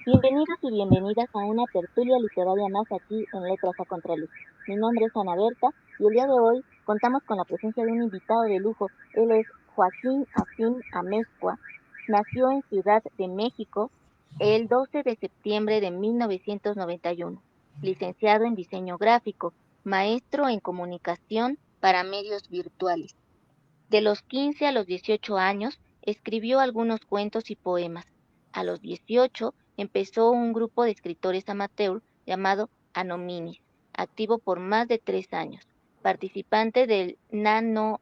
Bienvenidos y bienvenidas a una tertulia literaria más aquí en Letras a Contraluz. Mi nombre es Ana Berta y el día de hoy contamos con la presencia de un invitado de lujo. Él es Joaquín Afín Amezcua. Nació en Ciudad de México el 12 de septiembre de 1991. Licenciado en diseño gráfico, maestro en comunicación para medios virtuales. De los 15 a los 18 años, escribió algunos cuentos y poemas. A los 18 empezó un grupo de escritores amateur llamado Anominis, activo por más de 3 años. Participante del NaNoWriMo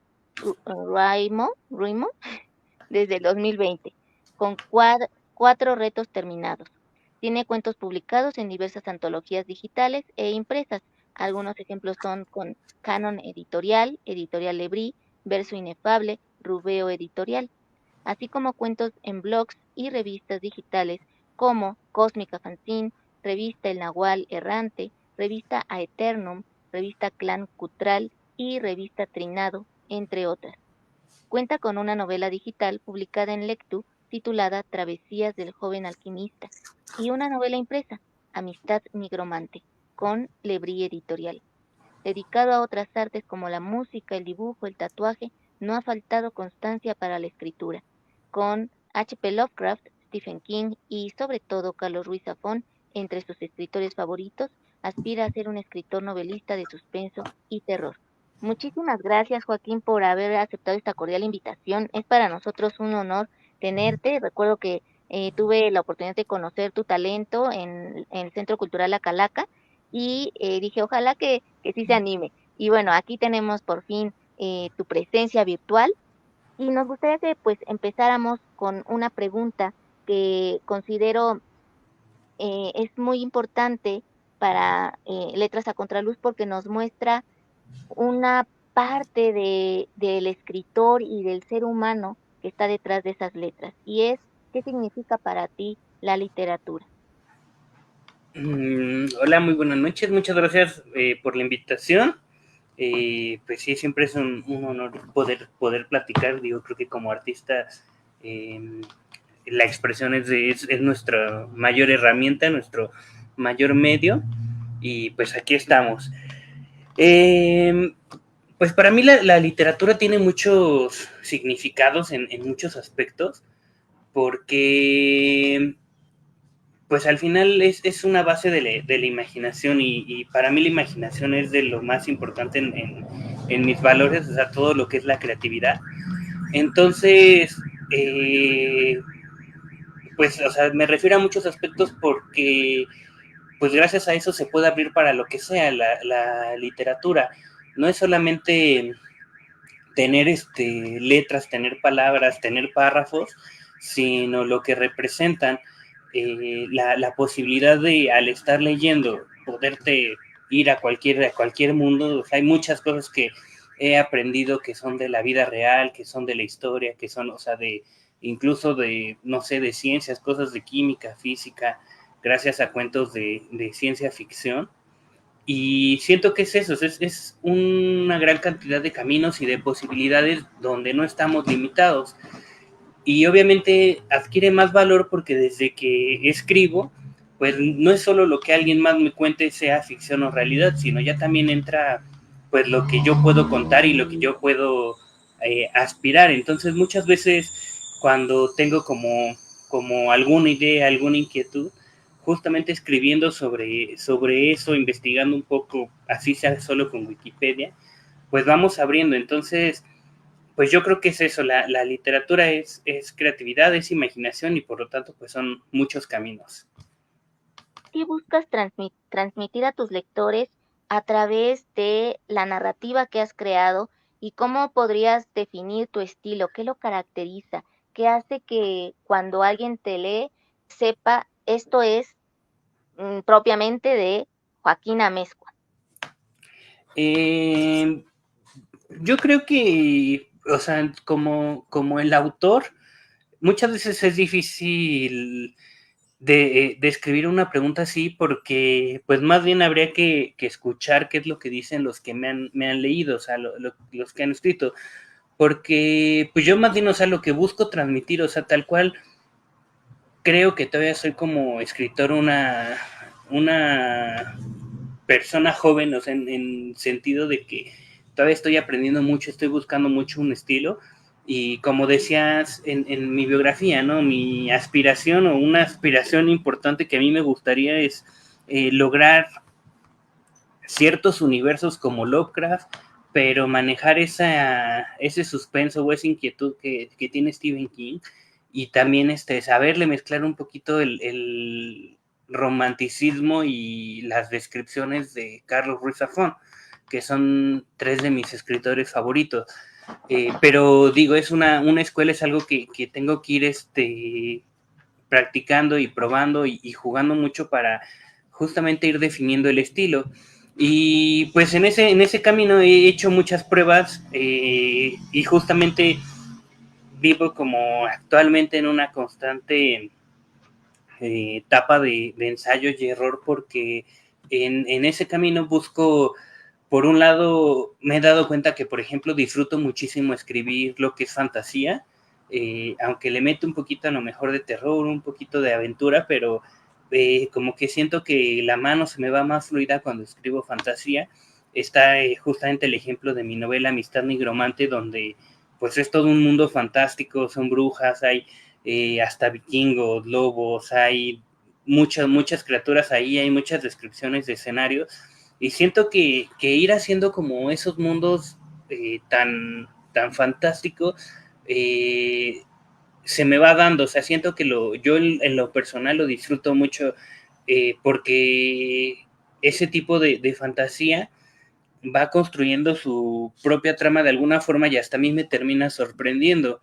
desde el 2020, con 4 retos terminados. Tiene cuentos publicados en diversas antologías digitales e impresas. Algunos ejemplos son con Canon Editorial, Editorial Lebrí, Verso Inefable, Rubeo Editorial, así como cuentos en blogs y revistas digitales como Cósmica Fanzine, Revista El Nahual Errante, Revista Aeternum, Revista Clan Cutral y Revista Trinado, entre otras. Cuenta con una novela digital publicada en Lectu titulada Travesías del joven alquimista y una novela impresa, Amistad Nigromante, con Lebrí Editorial. Dedicado a otras artes como la música, el dibujo, el tatuaje, no ha faltado constancia para la escritura. Con H. P. Lovecraft, Stephen King y sobre todo Carlos Ruiz Zafón, entre sus escritores favoritos, aspira a ser un escritor novelista de suspenso y terror. Muchísimas gracias, Joaquín, por haber aceptado esta cordial invitación. Es para nosotros un honor tenerte. Recuerdo que tuve la oportunidad de conocer tu talento en el Centro Cultural La Calaca y dije, ojalá que sí se anime. Y bueno, aquí tenemos por fin tu presencia virtual y nos gustaría que pues empezáramos con una pregunta que considero es muy importante para Letras a Contraluz porque nos muestra una parte del escritor y del ser humano que está detrás de esas letras, y es qué significa para ti la literatura. Hola, muy buenas noches. Muchas gracias por la invitación. Pues sí, siempre es un honor poder platicar. Digo, creo que como artista eh, la expresión es nuestra mayor herramienta, nuestro mayor medio. Y pues aquí estamos. Eh, pues para mí la literatura tiene muchos significados en muchos aspectos, porque pues al final es una base de la imaginación y para mí la imaginación es de lo más importante en mis valores, o sea, todo lo que es la creatividad. Entonces, pues, o sea, me refiero a muchos aspectos porque, pues gracias a eso se puede abrir para lo que sea la literatura. No es solamente tener letras, tener palabras, tener párrafos, sino lo que representan, la posibilidad de, al estar leyendo, poderte ir a cualquier mundo. O sea, hay muchas cosas que he aprendido que son de la vida real, que son de la historia, que son, o sea, de incluso de, no sé, de ciencias, cosas de química, física, gracias a cuentos de ciencia ficción. Y siento que es eso, es una gran cantidad de caminos y de posibilidades donde no estamos limitados. Y obviamente adquiere más valor porque desde que escribo, pues no es solo lo que alguien más me cuente sea ficción o realidad, sino ya también entra pues lo que yo puedo contar y lo que yo puedo aspirar. Entonces muchas veces cuando tengo como alguna idea, alguna inquietud, justamente escribiendo sobre eso, investigando un poco, así sea solo con Wikipedia, pues vamos abriendo. Entonces, pues yo creo que es eso, la literatura es creatividad, es imaginación y por lo tanto pues son muchos caminos. ¿Qué buscas transmitir a tus lectores a través de la narrativa que has creado y cómo podrías definir tu estilo? ¿Qué lo caracteriza? ¿Qué hace que cuando alguien te lee sepa esto es propiamente de Joaquín Amezcua? Eh, yo creo que, o sea, como el autor, muchas veces es difícil de escribir una pregunta así porque pues más bien habría que escuchar qué es lo que dicen los que me han leído, o sea, los que han escrito, porque pues yo más bien, o sea, lo que busco transmitir, o sea, tal cual, creo que todavía soy como escritor una persona joven, o sea, en sentido de que todavía estoy aprendiendo mucho, estoy buscando mucho un estilo. Y como decías en mi biografía, ¿no? Mi aspiración o una aspiración importante que a mí me gustaría es lograr ciertos universos como Lovecraft, pero manejar ese suspenso o esa inquietud que tiene Stephen King, y también saberle mezclar un poquito el romanticismo y las descripciones de Carlos Ruiz Zafón, que son 3 de mis escritores favoritos. Pero digo, es una escuela, es algo que tengo que ir practicando y probando y jugando mucho para justamente ir definiendo el estilo. Y pues en ese camino he hecho muchas pruebas y justamente vivo como actualmente en una constante etapa de ensayo y error, porque en ese camino busco, por un lado, me he dado cuenta que, por ejemplo, disfruto muchísimo escribir lo que es fantasía, aunque le meto un poquito a lo mejor de terror, un poquito de aventura, pero como que siento que la mano se me va más fluida cuando escribo fantasía. Está justamente el ejemplo de mi novela Amistad Nigromante, donde pues es todo un mundo fantástico, son brujas, hay hasta vikingos, lobos, hay muchas criaturas ahí, hay muchas descripciones de escenarios, y siento que ir haciendo como esos mundos tan fantásticos se me va dando, o sea, siento que yo en lo personal lo disfruto mucho, porque ese tipo de fantasía va construyendo su propia trama de alguna forma y hasta a mí me termina sorprendiendo.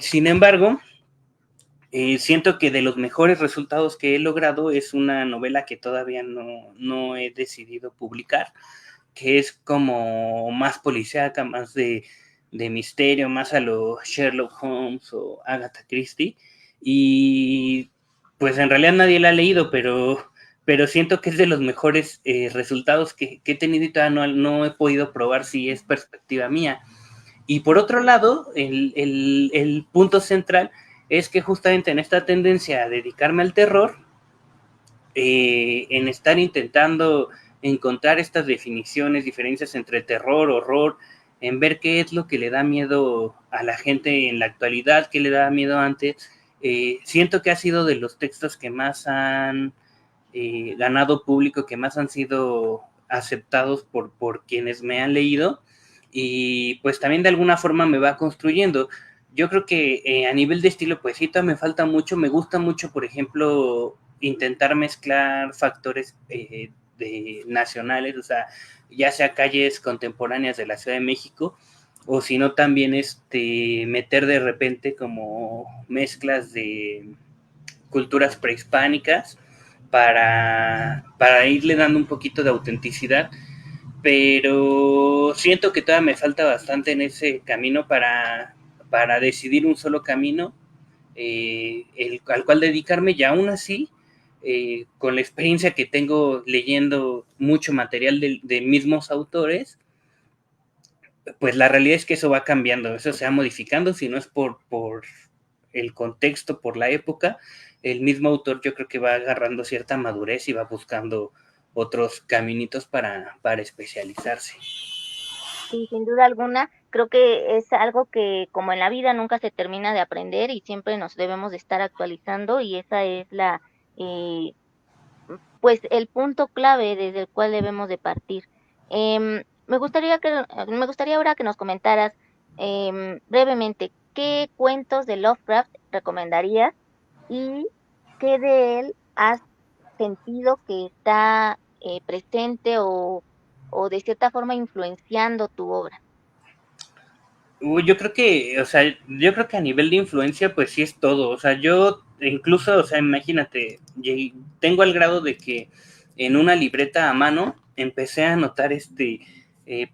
Sin embargo, siento que de los mejores resultados que he logrado es una novela que todavía no he decidido publicar, que es como más policíaca, más de misterio, más a lo Sherlock Holmes o Agatha Christie. Y pues en realidad nadie la ha leído, pero siento que es de los mejores resultados que he tenido, y todavía no he podido probar si es perspectiva mía. Y por otro lado, el punto central es que justamente en esta tendencia a dedicarme al terror, en estar intentando encontrar estas definiciones, diferencias entre terror, horror, en ver qué es lo que le da miedo a la gente en la actualidad, qué le da miedo antes, siento que ha sido de los textos que más han ganado público, que más han sido aceptados por quienes me han leído, y pues también de alguna forma me va construyendo. Yo creo que a nivel de estilo, pues sí, todavía me falta mucho. Me gusta mucho, por ejemplo, intentar mezclar factores nacionales, o sea, ya sea calles contemporáneas de la Ciudad de México, o si no también meter de repente como mezclas de culturas prehispánicas para irle dando un poquito de autenticidad, pero siento que todavía me falta bastante en ese camino para decidir un solo camino al cual dedicarme, y aún así, con la experiencia que tengo leyendo mucho material de mismos autores, pues la realidad es que eso va cambiando, eso se va modificando, si no es por el contexto, por la época, el mismo autor yo creo que va agarrando cierta madurez y va buscando otros caminitos para especializarse. Sí, sin duda alguna, creo que es algo que como en la vida nunca se termina de aprender y siempre nos debemos de estar actualizando y esa es eh, pues el punto clave desde el cual debemos de partir. Me gustaría ahora que nos comentaras brevemente qué cuentos de Lovecraft recomendarías y qué de él has sentido que está presente o de cierta forma influenciando tu obra. Yo creo que, o sea, yo creo que a nivel de influencia, pues sí es todo. O sea, yo incluso, o sea, imagínate, tengo el grado de que en una libreta a mano empecé a anotar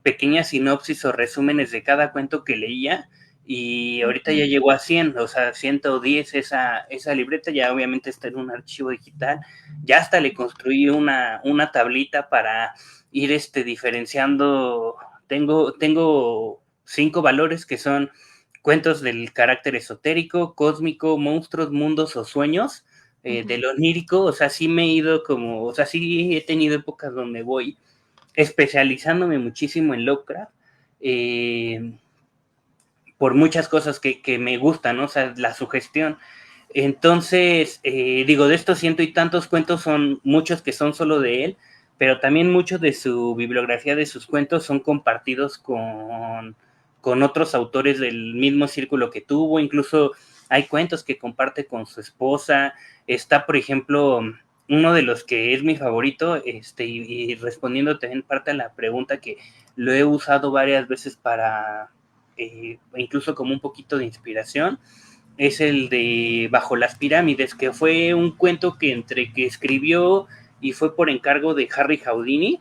pequeñas sinopsis o resúmenes de cada cuento que leía, y ahorita ya Ujú. llegó a 100, o sea, 110 esa libreta, ya obviamente está en un archivo digital. Ya hasta le construí una tablita para ir diferenciando. Tengo 5 valores que son cuentos del carácter esotérico, cósmico, monstruos, mundos o sueños, de lo onírico. O sea, sí me he ido como, o sea, sí he tenido épocas donde voy especializándome muchísimo en Lovecraft, por muchas cosas que me gustan, ¿no? O sea, la sugestión. Entonces, digo, de estos ciento y tantos cuentos son muchos que son solo de él, pero también muchos de su bibliografía, de sus cuentos, son compartidos con otros autores del mismo círculo que tuvo. Incluso hay cuentos que comparte con su esposa. Está, por ejemplo, uno de los que es mi favorito, y respondiendo también parte a la pregunta, que lo he usado varias veces para, incluso como un poquito de inspiración, es el de Bajo las Pirámides, que fue un cuento que entre que escribió y fue por encargo de Harry Houdini,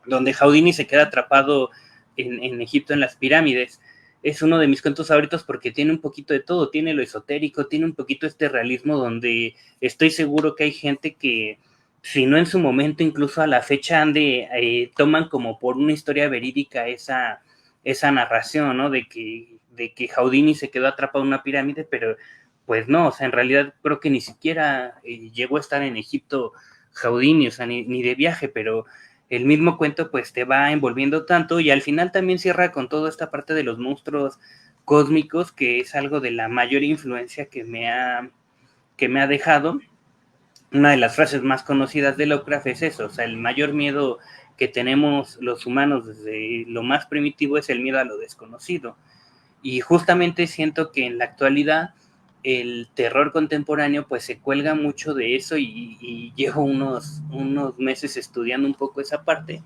donde Houdini se queda atrapado en Egipto, en las pirámides. Es uno de mis cuentos favoritos porque tiene un poquito de todo, tiene lo esotérico, tiene un poquito este realismo donde estoy seguro que hay gente que, si no en su momento, incluso a la fecha, toman como por una historia verídica esa narración, ¿no? De que Houdini se quedó atrapado en una pirámide, pero pues no, o sea, en realidad creo que ni siquiera llegó a estar en Egipto Houdini, o sea, ni de viaje, pero el mismo cuento pues te va envolviendo tanto, y al final también cierra con toda esta parte de los monstruos cósmicos, que es algo de la mayor influencia que me ha dejado. Una de las frases más conocidas de Lovecraft es eso, o sea, el mayor miedo que tenemos los humanos desde lo más primitivo es el miedo a lo desconocido. Y justamente siento que en la actualidad el terror contemporáneo pues se cuelga mucho de eso, y llevo unos meses estudiando un poco esa parte,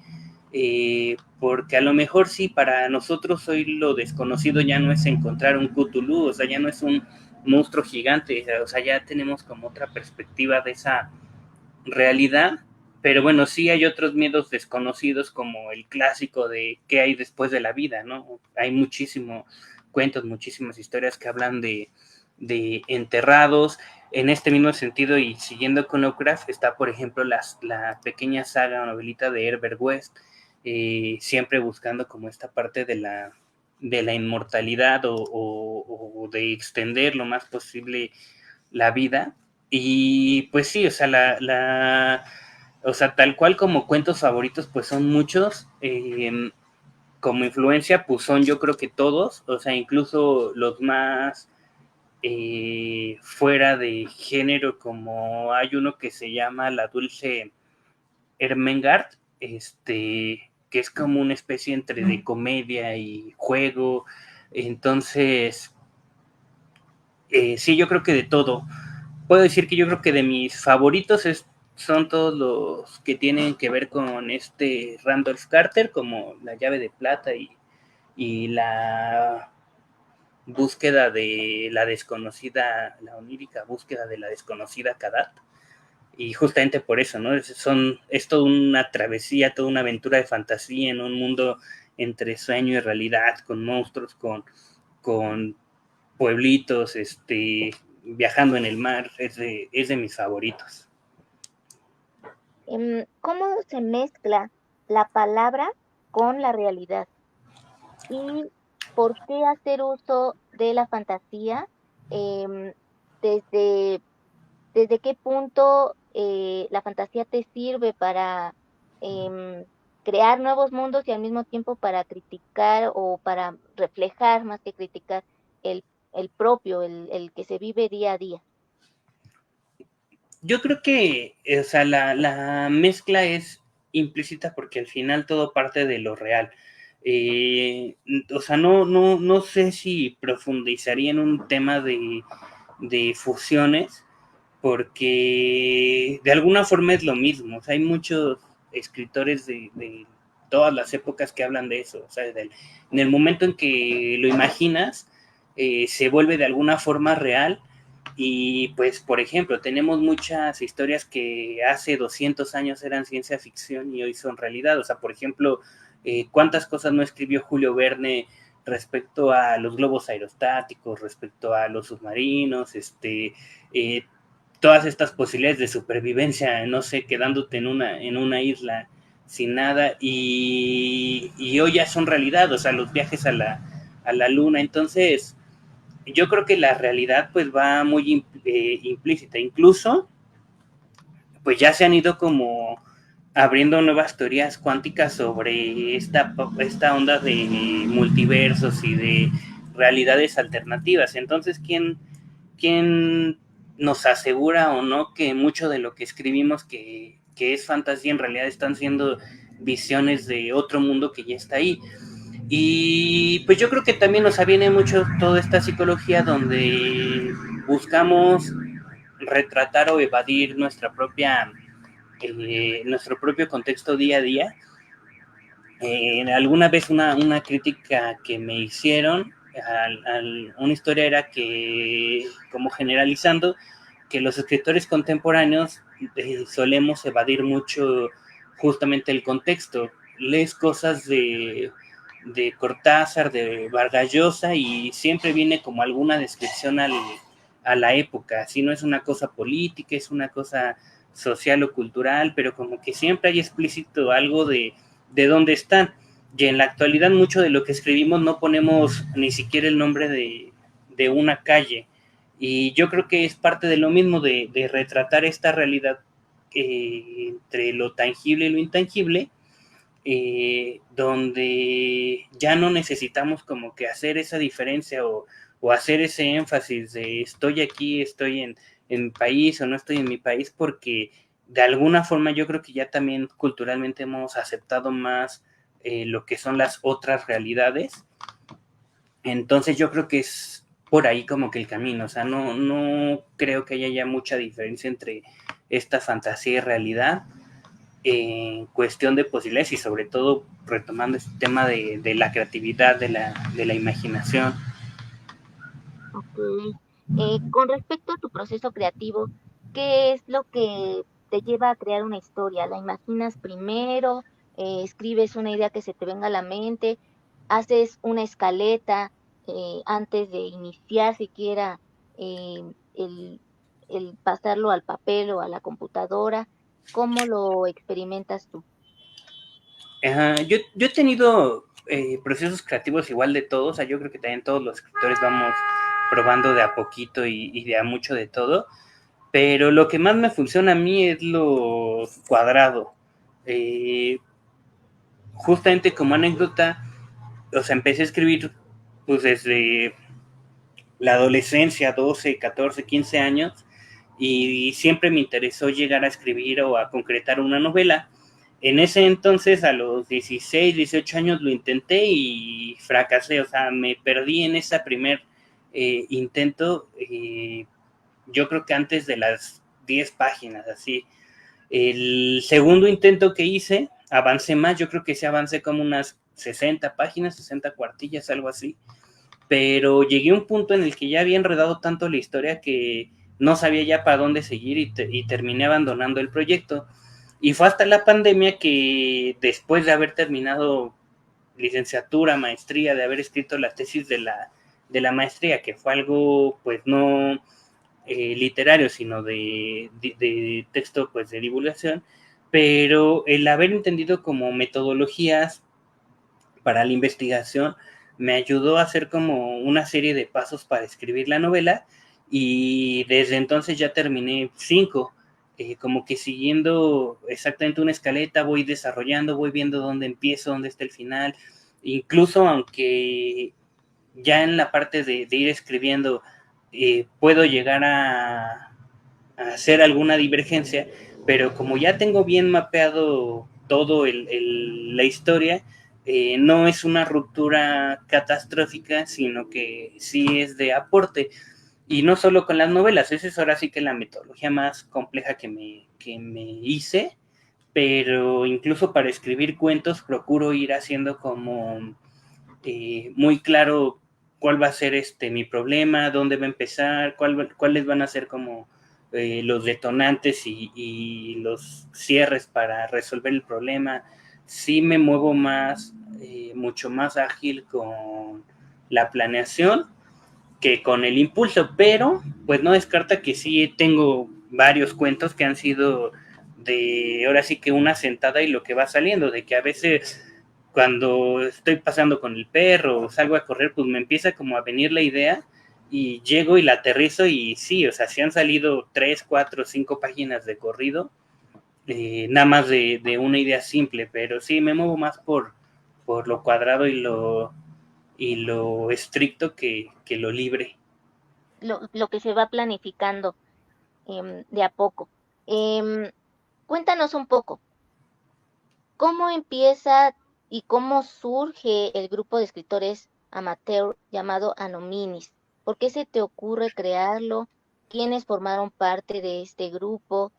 porque a lo mejor sí, para nosotros hoy lo desconocido ya no es encontrar un Cthulhu, o sea, ya no es un monstruo gigante, o sea, ya tenemos como otra perspectiva de esa realidad. Pero bueno, sí hay otros miedos desconocidos, como el clásico de qué hay después de la vida, ¿no? Hay muchísimos cuentos, muchísimas historias que hablan de enterrados. En este mismo sentido, y siguiendo con Lovecraft, está, por ejemplo, la pequeña saga o novelita de Herbert West, siempre buscando como esta parte de la inmortalidad, o de extender lo más posible la vida. Y pues sí, o sea, o sea, tal cual como cuentos favoritos, pues son muchos. Como influencia, pues son, yo creo que todos, o sea, incluso los más fuera de género, como hay uno que se llama La Dulce Ermengarde, que es como una especie entre de comedia y juego. Entonces, sí, yo creo que de todo. Puedo decir que yo creo que de mis favoritos son todos los que tienen que ver con Randolph Carter, como La llave de plata, y la búsqueda de la desconocida, la onírica búsqueda de la desconocida Kadat. Y justamente por eso, ¿no? Es toda una travesía, toda una aventura de fantasía en un mundo entre sueño y realidad, con monstruos, con pueblitos, viajando en el mar. Es de mis favoritos. ¿Cómo se mezcla la palabra con la realidad? ¿Y por qué hacer uso de la fantasía? Em, ¿desde, desde qué punto la fantasía te sirve para em, crear nuevos mundos y al mismo tiempo para criticar o para reflejar, más que criticar, el, el propio, el que se vive día a día? Yo creo que, o sea, la mezcla es implícita, porque al final todo parte de lo real. O sea, no sé si profundizaría en un tema de fusiones, porque de alguna forma es lo mismo. O sea, hay muchos escritores de todas las épocas que hablan de eso. O sea, en el momento en que lo imaginas, se vuelve de alguna forma real. Y pues, por ejemplo, tenemos muchas historias que hace 200 años eran ciencia ficción y hoy son realidad. O sea, por ejemplo, ¿cuántas cosas no escribió Julio Verne respecto a los globos aerostáticos, respecto a los submarinos, todas estas posibilidades de supervivencia, no sé, quedándote en una isla sin nada, y hoy ya son realidad? O sea, los viajes a la luna. Entonces, yo creo que la realidad pues va muy implícita. Incluso, pues ya se han ido como abriendo nuevas teorías cuánticas sobre esta onda de multiversos y de realidades alternativas. Entonces, ¿quién nos asegura o no que mucho de lo que escribimos que es fantasía en realidad están siendo visiones de otro mundo que ya está ahí? Y pues yo creo que también nos aviene mucho toda esta psicología donde buscamos retratar o evadir nuestro propio contexto día a día. Alguna vez una crítica que me hicieron una historia era que, como generalizando, que los escritores contemporáneos solemos evadir mucho justamente el contexto. Lees cosas de Cortázar, de Vargas Llosa, y siempre viene como alguna descripción a la época. Si no es una cosa política, es una cosa social o cultural, pero como que siempre hay explícito algo de dónde están. Y en la actualidad mucho de lo que escribimos no ponemos ni siquiera el nombre de una calle. Y yo creo que es parte de lo mismo de retratar esta realidad entre lo tangible y lo intangible, donde ya no necesitamos como que hacer esa diferencia o hacer ese énfasis de estoy aquí, estoy en mi país o no estoy en mi país, porque de alguna forma yo creo que ya también culturalmente hemos aceptado más lo que son las otras realidades. Entonces yo creo que es por ahí como que el camino, o sea, no creo que haya ya mucha diferencia entre esta fantasía y realidad en cuestión de posibilidades y sobre todo retomando este tema de la creatividad, de la imaginación. Ok. Con respecto a tu proceso creativo, ¿qué es lo que te lleva a crear una historia? ¿La imaginas primero? ¿Escribes una idea que se te venga a la mente? ¿Haces una escaleta antes de iniciar siquiera eh, el, el pasarlo al papel o a la computadora? ¿Cómo lo experimentas tú? Yo he tenido procesos creativos igual de todos, o sea, yo creo que también todos los escritores vamos probando de a poquito y de a mucho de todo, pero lo que más me funciona a mí es lo cuadrado. Eh, Justamente como anécdota, o sea, empecé a escribir pues desde la adolescencia, 12, 14, 15 años, y siempre me interesó llegar a escribir o a concretar una novela. En ese entonces, a los 16, 18 años, lo intenté y fracasé, o sea, me perdí en ese primer intento, yo creo que antes de las 10 páginas, así. El segundo intento que hice, avancé más, yo creo que sí avancé como unas 60 páginas, 60 cuartillas, algo así, pero llegué a un punto en el que ya había enredado tanto la historia que no sabía ya para dónde seguir y terminé abandonando el proyecto. Y fue hasta la pandemia que, después de haber terminado licenciatura, maestría, de haber escrito la tesis de la maestría, que fue algo pues no literario, sino de texto pues de divulgación, pero el haber entendido como metodologías para la investigación me ayudó a hacer como una serie de pasos para escribir la novela, y desde entonces ya terminé 5, como que siguiendo exactamente una escaleta, voy desarrollando, voy viendo dónde empiezo, dónde está el final, incluso aunque ya en la parte de ir escribiendo puedo llegar a hacer alguna divergencia, pero como ya tengo bien mapeado todo la historia, no es una ruptura catastrófica, sino que sí es de aporte. Y no solo con las novelas, esa es ahora sí que la metodología más compleja que me hice, pero incluso para escribir cuentos procuro ir haciendo como muy claro cuál va a ser mi problema, dónde va a empezar, cuáles van a ser como los detonantes y los cierres para resolver el problema. Sí me muevo más, mucho más ágil con la planeación que con el impulso, pero pues no descarta que sí tengo varios cuentos que han sido de ahora sí que una sentada y lo que va saliendo, de que a veces cuando estoy pasando con el perro o salgo a correr, pues me empieza como a venir la idea y llego y la aterrizo y sí, o sea, sí han salido 3, 4, 5 páginas de corrido, nada más de una idea simple, pero sí me muevo más por lo cuadrado y lo estricto que lo libre. Lo que se va planificando de a poco. Em, Cuéntanos un poco, ¿cómo empieza y cómo surge el grupo de escritores amateur llamado Anominis? ¿Por qué se te ocurre crearlo? ¿Quiénes formaron parte de este grupo?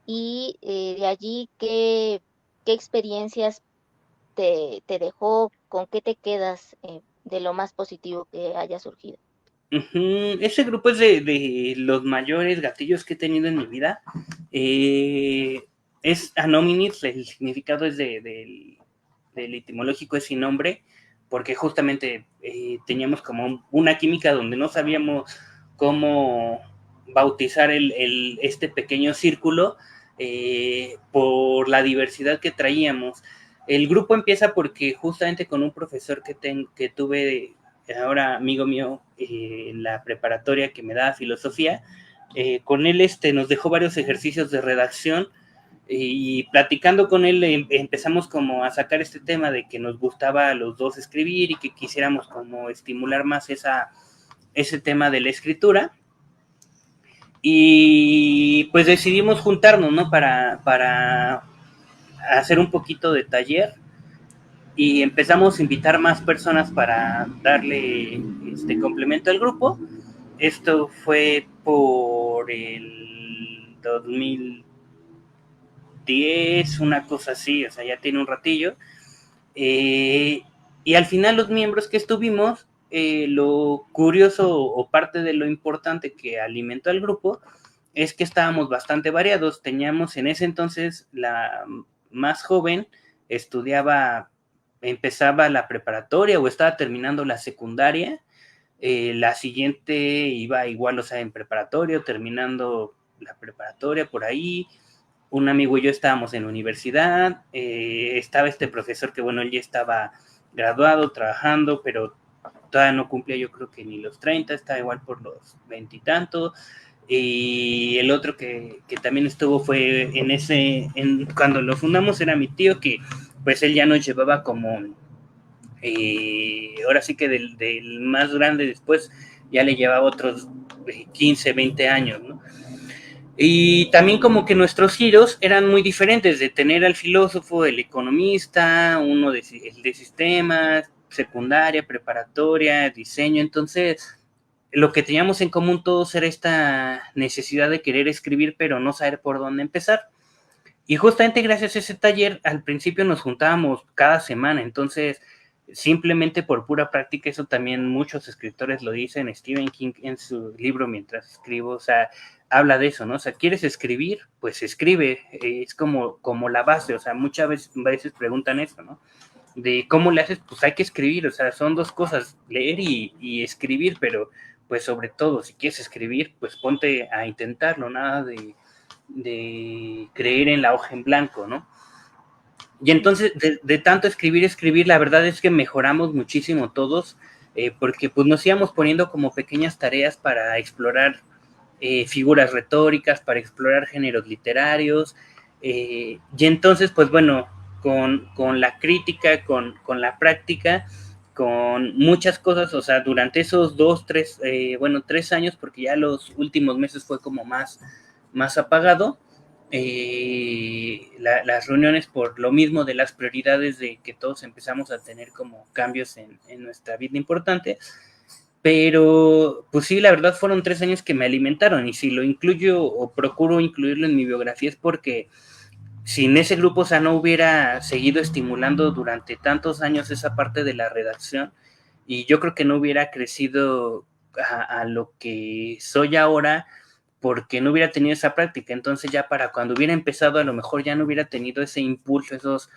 Y de allí, ¿qué experiencias te dejó? ¿Con qué te quedas de lo más positivo que haya surgido? Ese grupo es de los mayores gatillos que he tenido en mi vida. Eh, es Anóminis, el significado es del etimológico es sin nombre, porque justamente teníamos como una química donde no sabíamos cómo bautizar este pequeño círculo por la diversidad que traíamos. El grupo empieza porque justamente con un profesor que tuve ahora amigo mío en la preparatoria que me daba filosofía, con él nos dejó varios ejercicios de redacción y platicando con él empezamos como a sacar este tema de que nos gustaba a los dos escribir y que quisiéramos como estimular más ese tema de la escritura y pues decidimos juntarnos, ¿no? Para hacer un poquito de taller y empezamos a invitar más personas para darle este complemento al grupo. Esto fue por el 2010, una cosa así, o sea, ya tiene un ratillo. Eh, y al final los miembros que estuvimos, lo curioso o parte de lo importante que alimentó al grupo es que estábamos bastante variados. Teníamos en ese entonces la más joven, estudiaba, empezaba la preparatoria o estaba terminando la secundaria. La siguiente iba igual, o sea, en preparatorio, terminando la preparatoria por ahí. Un amigo y yo estábamos en la universidad, estaba este profesor que, bueno, él ya estaba graduado, trabajando, pero todavía no cumplía yo creo que ni los 30, estaba igual por los 20 y tanto. Y el otro que también estuvo fue cuando lo fundamos era mi tío, que pues él ya nos llevaba como ahora sí que del más grande después ya le llevaba otros 15, 20 años, ¿no? Y también como que nuestros giros eran muy diferentes, de tener al filósofo, el economista, uno el de sistemas, secundaria, preparatoria, diseño. Entonces, lo que teníamos en común todos era esta necesidad de querer escribir, pero no saber por dónde empezar. Y justamente gracias a ese taller, al principio nos juntábamos cada semana, entonces simplemente por pura práctica, eso también muchos escritores lo dicen, Stephen King en su libro Mientras escribo, o sea, habla de eso, ¿no? O sea, ¿quieres escribir? Pues escribe, es como la base, o sea, muchas veces preguntan eso, ¿no? De cómo le haces, pues hay que escribir, o sea, son dos cosas, leer y escribir, pero pues sobre todo, si quieres escribir, pues ponte a intentarlo, nada de creer en la hoja en blanco, ¿no? Y entonces, de tanto escribir, la verdad es que mejoramos muchísimo todos, porque pues nos íbamos poniendo como pequeñas tareas para explorar figuras retóricas, para explorar géneros literarios, y entonces, pues bueno, con la crítica, con la práctica, con muchas cosas, o sea, durante esos 3 años, porque ya los últimos meses fue como más apagado, las reuniones por lo mismo de las prioridades de que todos empezamos a tener como cambios en nuestra vida importante, pero pues sí, la verdad fueron 3 años que me alimentaron y si lo incluyo o procuro incluirlo en mi biografía es porque sin ese grupo, o sea, no hubiera seguido estimulando durante tantos años esa parte de la redacción y yo creo que no hubiera crecido a lo que soy ahora porque no hubiera tenido esa práctica. Entonces ya para cuando hubiera empezado a lo mejor ya no hubiera tenido ese impulso, esos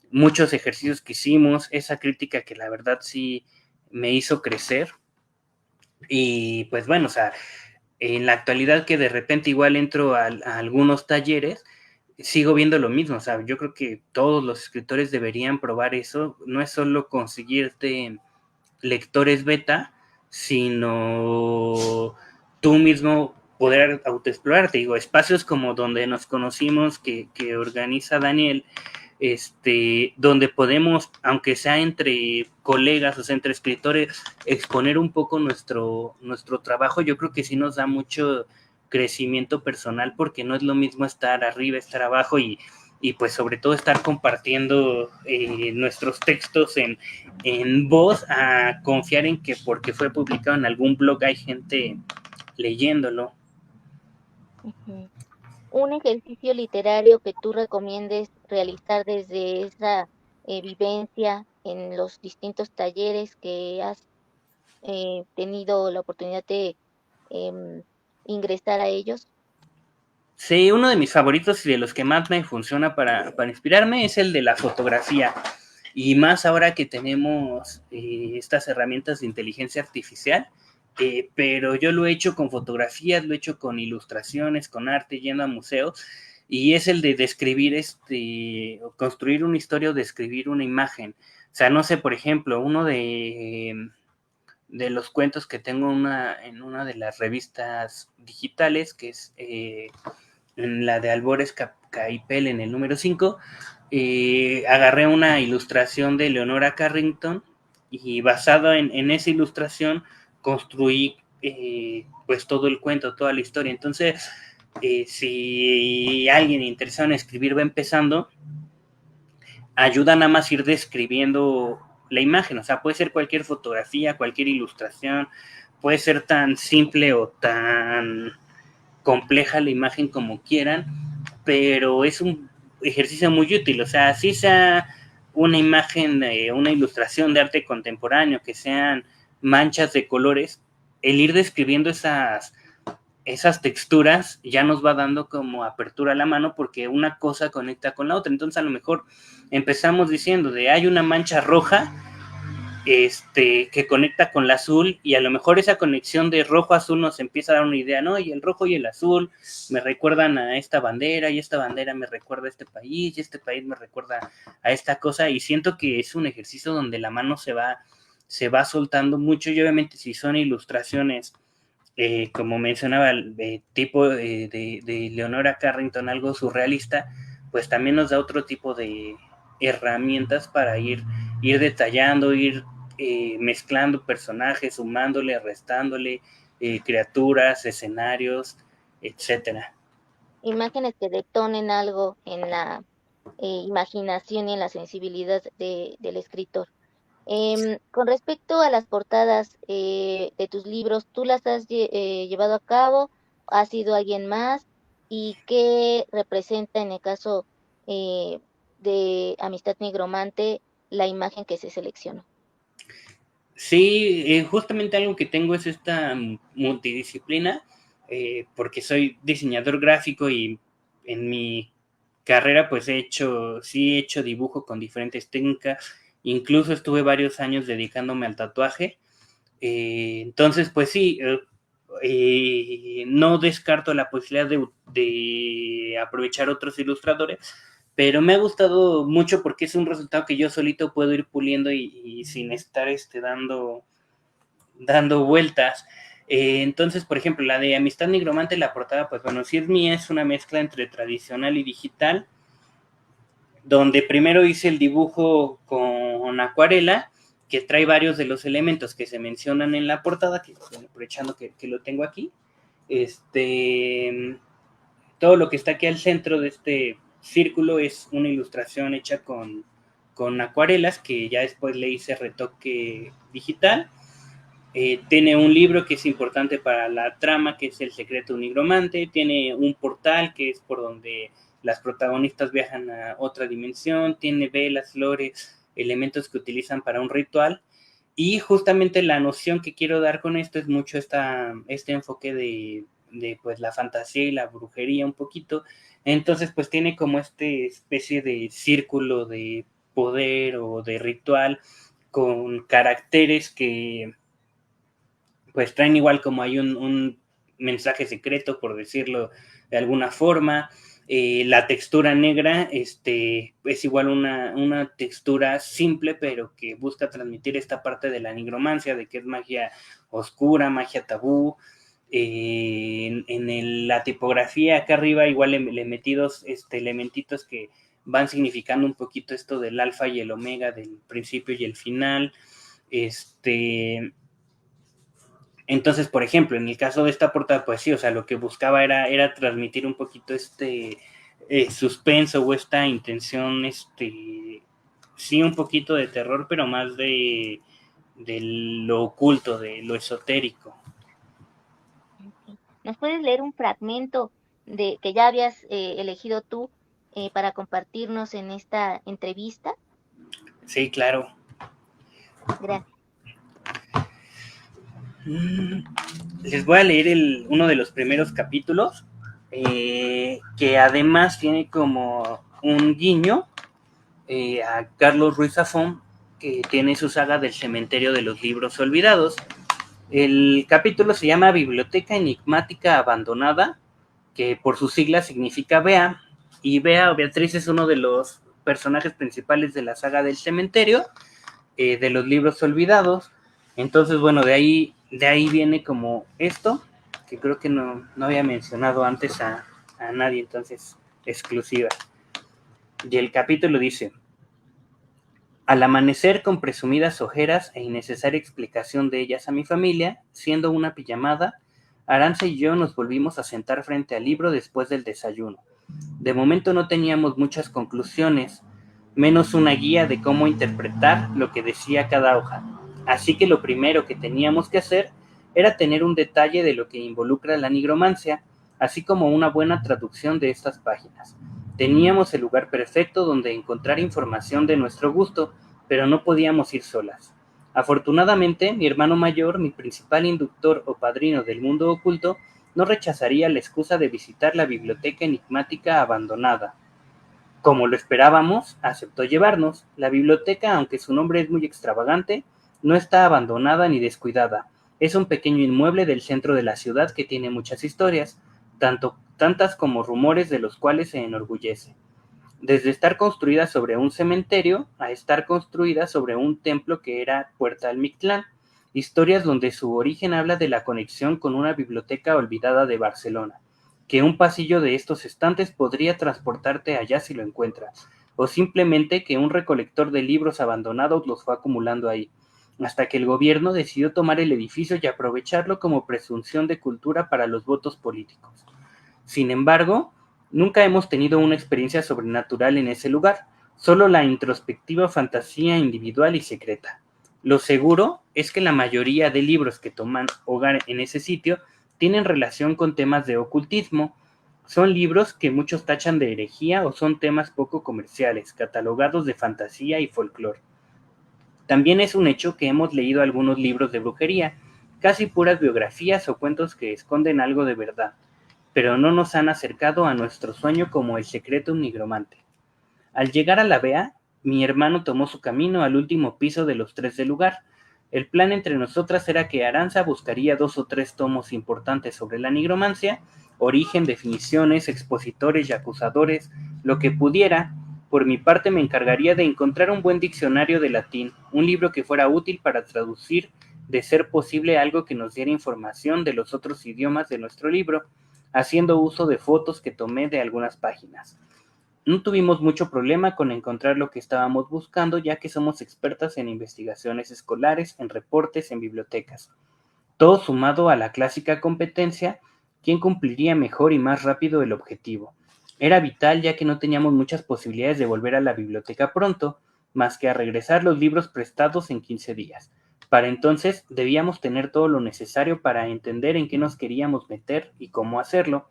muchos ejercicios que hicimos, esa crítica que la verdad sí me hizo crecer. Y pues bueno, o sea, en la actualidad que de repente igual entro a algunos talleres, sigo viendo lo mismo, o sea, yo creo que todos los escritores deberían probar eso, no es solo conseguirte lectores beta, sino tú mismo poder autoexplorarte, digo, espacios como donde nos conocimos, que organiza Daniel, donde podemos, aunque sea entre colegas, o sea, entre escritores, exponer un poco nuestro trabajo, yo creo que sí nos da mucho crecimiento personal, porque no es lo mismo estar arriba, estar abajo y pues sobre todo estar compartiendo nuestros textos en voz, a confiar en que porque fue publicado en algún blog hay gente leyéndolo. Ujú. Un ejercicio literario que tú recomiendes realizar desde esa vivencia en los distintos talleres que has tenido la oportunidad de em, ingresar a ellos. Sí, uno de mis favoritos y de los que más me funciona para inspirarme es el de la fotografía. Y más ahora que tenemos estas herramientas de inteligencia artificial, pero yo lo he hecho con fotografías, lo he hecho con ilustraciones, con arte, yendo a museos, y es el de describir, construir una historia o describir una imagen. O sea, no sé, por ejemplo, uno de los cuentos que tengo en una de las revistas digitales, que es en la de Albores Caipel, en el número 5, agarré una ilustración de Leonora Carrington y basado en esa ilustración construí pues todo el cuento, toda la historia. Entonces, si alguien interesado en escribir va empezando, ayuda nada más ir describiendo la imagen, o sea, puede ser cualquier fotografía, cualquier ilustración, puede ser tan simple o tan compleja la imagen como quieran, pero es un ejercicio muy útil, o sea, si sea una imagen, una ilustración de arte contemporáneo, que sean manchas de colores, el ir describiendo esas texturas ya nos va dando como apertura a la mano, porque una cosa conecta con la otra. Entonces a lo mejor empezamos diciendo de hay una mancha roja que conecta con el azul, y a lo mejor esa conexión de rojo-azul nos empieza a dar una idea, ¿no? Y el rojo y el azul me recuerdan a esta bandera, y esta bandera me recuerda a este país, y este país me recuerda a esta cosa, y siento que es un ejercicio donde la mano se va soltando mucho, y obviamente si son ilustraciones, como mencionaba, tipo de Leonora Carrington, algo surrealista, pues también nos da otro tipo de herramientas para ir detallando, ir mezclando personajes, sumándole, restándole, criaturas, escenarios, etcétera. Imágenes que detonen algo en la imaginación y en la sensibilidad del escritor. Con respecto a las portadas de tus libros, ¿tú las has llevado a cabo? ¿Ha sido alguien más? ¿Y qué representa en el caso eh, de Amistad Nigromante la imagen que se seleccionó? Sí, justamente algo que tengo es esta multidisciplina, porque soy diseñador gráfico y en mi carrera pues sí he hecho dibujo con diferentes técnicas, incluso estuve varios años dedicándome al tatuaje, entonces pues sí, no descarto la posibilidad de aprovechar otros ilustradores, pero me ha gustado mucho porque es un resultado que yo solito puedo ir puliendo y sin estar dando vueltas. Entonces, por ejemplo, la de Amistad Nigromante, la portada, pues bueno, si es mía, es una mezcla entre tradicional y digital, donde primero hice el dibujo con acuarela, que trae varios de los elementos que se mencionan en la portada, que bueno, aprovechando que lo tengo aquí, todo lo que está aquí al centro de este círculo es una ilustración hecha con acuarelas, que ya después le hice retoque digital. Tiene un libro que es importante para la trama, que es El secreto de un nigromante. Tiene un portal que es por donde las protagonistas viajan a otra dimensión. Tiene velas, flores, elementos que utilizan para un ritual. Y justamente la noción que quiero dar con esto es mucho este enfoque de pues la fantasía y la brujería un poquito. Entonces pues tiene como especie de círculo de poder o de ritual con caracteres que pues traen igual como hay un mensaje secreto, por decirlo de alguna forma. La textura negra es igual una textura simple, pero que busca transmitir esta parte de la nigromancia, de que es magia oscura, magia tabú. La tipografía acá arriba igual le metí dos elementitos que van significando un poquito esto del alfa y el omega, del principio y el final. Entonces, por ejemplo, en el caso de esta portada, pues sí, o sea, lo que buscaba era transmitir un poquito suspenso o esta intención, sí, un poquito de terror, pero más de lo oculto, de lo esotérico. Ok. ¿Nos puedes leer un fragmento de que ya habías elegido tú para compartirnos en esta entrevista? Sí, claro. Gracias. Les voy a leer uno de los primeros capítulos, que además tiene como un guiño a Carlos Ruiz Zafón, que tiene su saga del cementerio de los libros olvidados. El capítulo se llama Biblioteca Enigmática Abandonada, que por sus siglas significa Bea, y Bea o Beatriz es uno de los personajes principales de la saga del cementerio, de los libros olvidados. Entonces, bueno, de ahí viene como esto, que creo que no había mencionado antes a nadie, entonces, exclusiva. Y el capítulo dice: al amanecer, con presumidas ojeras e innecesaria explicación de ellas a mi familia, siendo una pijamada, Arantxa y yo nos volvimos a sentar frente al libro después del desayuno. De momento no teníamos muchas conclusiones, menos una guía de cómo interpretar lo que decía cada hoja. Así que lo primero que teníamos que hacer era tener un detalle de lo que involucra la nigromancia, así como una buena traducción de estas páginas. Teníamos el lugar perfecto donde encontrar información de nuestro gusto, pero no podíamos ir solas. Afortunadamente, mi hermano mayor, mi principal inductor o padrino del mundo oculto, no rechazaría la excusa de visitar la biblioteca enigmática abandonada. Como lo esperábamos, aceptó llevarnos. La biblioteca, aunque su nombre es muy extravagante, no está abandonada ni descuidada. Es un pequeño inmueble del centro de la ciudad que tiene muchas historias, tantas como rumores de los cuales se enorgullece. Desde estar construida sobre un cementerio a estar construida sobre un templo que era Puerta al Mictlán, historias donde su origen habla de la conexión con una biblioteca olvidada de Barcelona, que un pasillo de estos estantes podría transportarte allá si lo encuentras, o simplemente que un recolector de libros abandonados los fue acumulando ahí, hasta que el gobierno decidió tomar el edificio y aprovecharlo como presunción de cultura para los votos políticos. Sin embargo, nunca hemos tenido una experiencia sobrenatural en ese lugar, solo la introspectiva fantasía individual y secreta. Lo seguro es que la mayoría de libros que toman hogar en ese sitio tienen relación con temas de ocultismo. Son libros que muchos tachan de herejía o son temas poco comerciales, catalogados de fantasía y folclore. También es un hecho que hemos leído algunos libros de brujería, casi puras biografías o cuentos que esconden algo de verdad, pero no nos han acercado a nuestro sueño como el secreto un nigromante. Al llegar a la Bea, mi hermano tomó su camino al último piso de los 3 del lugar. El plan entre nosotras era que Arantxa buscaría 2 o 3 tomos importantes sobre la nigromancia, origen, definiciones, expositores y acusadores, lo que pudiera. Por mi parte me encargaría de encontrar un buen diccionario de latín, un libro que fuera útil para traducir, de ser posible, algo que nos diera información de los otros idiomas de nuestro libro, haciendo uso de fotos que tomé de algunas páginas. No tuvimos mucho problema con encontrar lo que estábamos buscando, ya que somos expertas en investigaciones escolares, en reportes, en bibliotecas. Todo sumado a la clásica competencia, ¿quién cumpliría mejor y más rápido el objetivo? Era vital, ya que no teníamos muchas posibilidades de volver a la biblioteca pronto, más que a regresar los libros prestados en 15 días. Para entonces debíamos tener todo lo necesario para entender en qué nos queríamos meter y cómo hacerlo.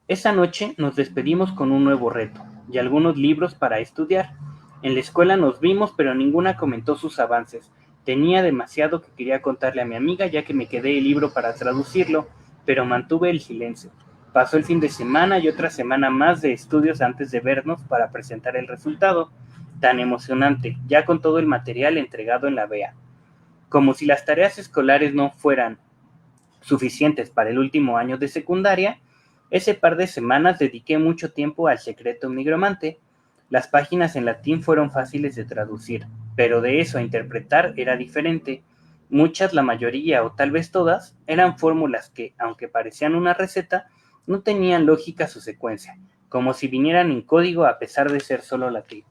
Esa noche nos despedimos con un nuevo reto y algunos libros para estudiar. En la escuela nos vimos, pero ninguna comentó sus avances. Tenía demasiado que quería contarle a mi amiga, ya que me quedé el libro para traducirlo, pero mantuve el silencio. Pasó el fin de semana y otra semana más de estudios antes de vernos para presentar el resultado. Tan emocionante, ya con todo el material entregado en la Bea. Como si las tareas escolares no fueran suficientes para el último año de secundaria, Ese par de semanas dediqué mucho tiempo al secreto nigromante. Las páginas en latín fueron fáciles de traducir, pero de eso a interpretar era diferente. Muchas, la mayoría o tal vez todas, eran fórmulas que, aunque parecían una receta, no tenían lógica su secuencia, como si vinieran en código a pesar de ser solo latín,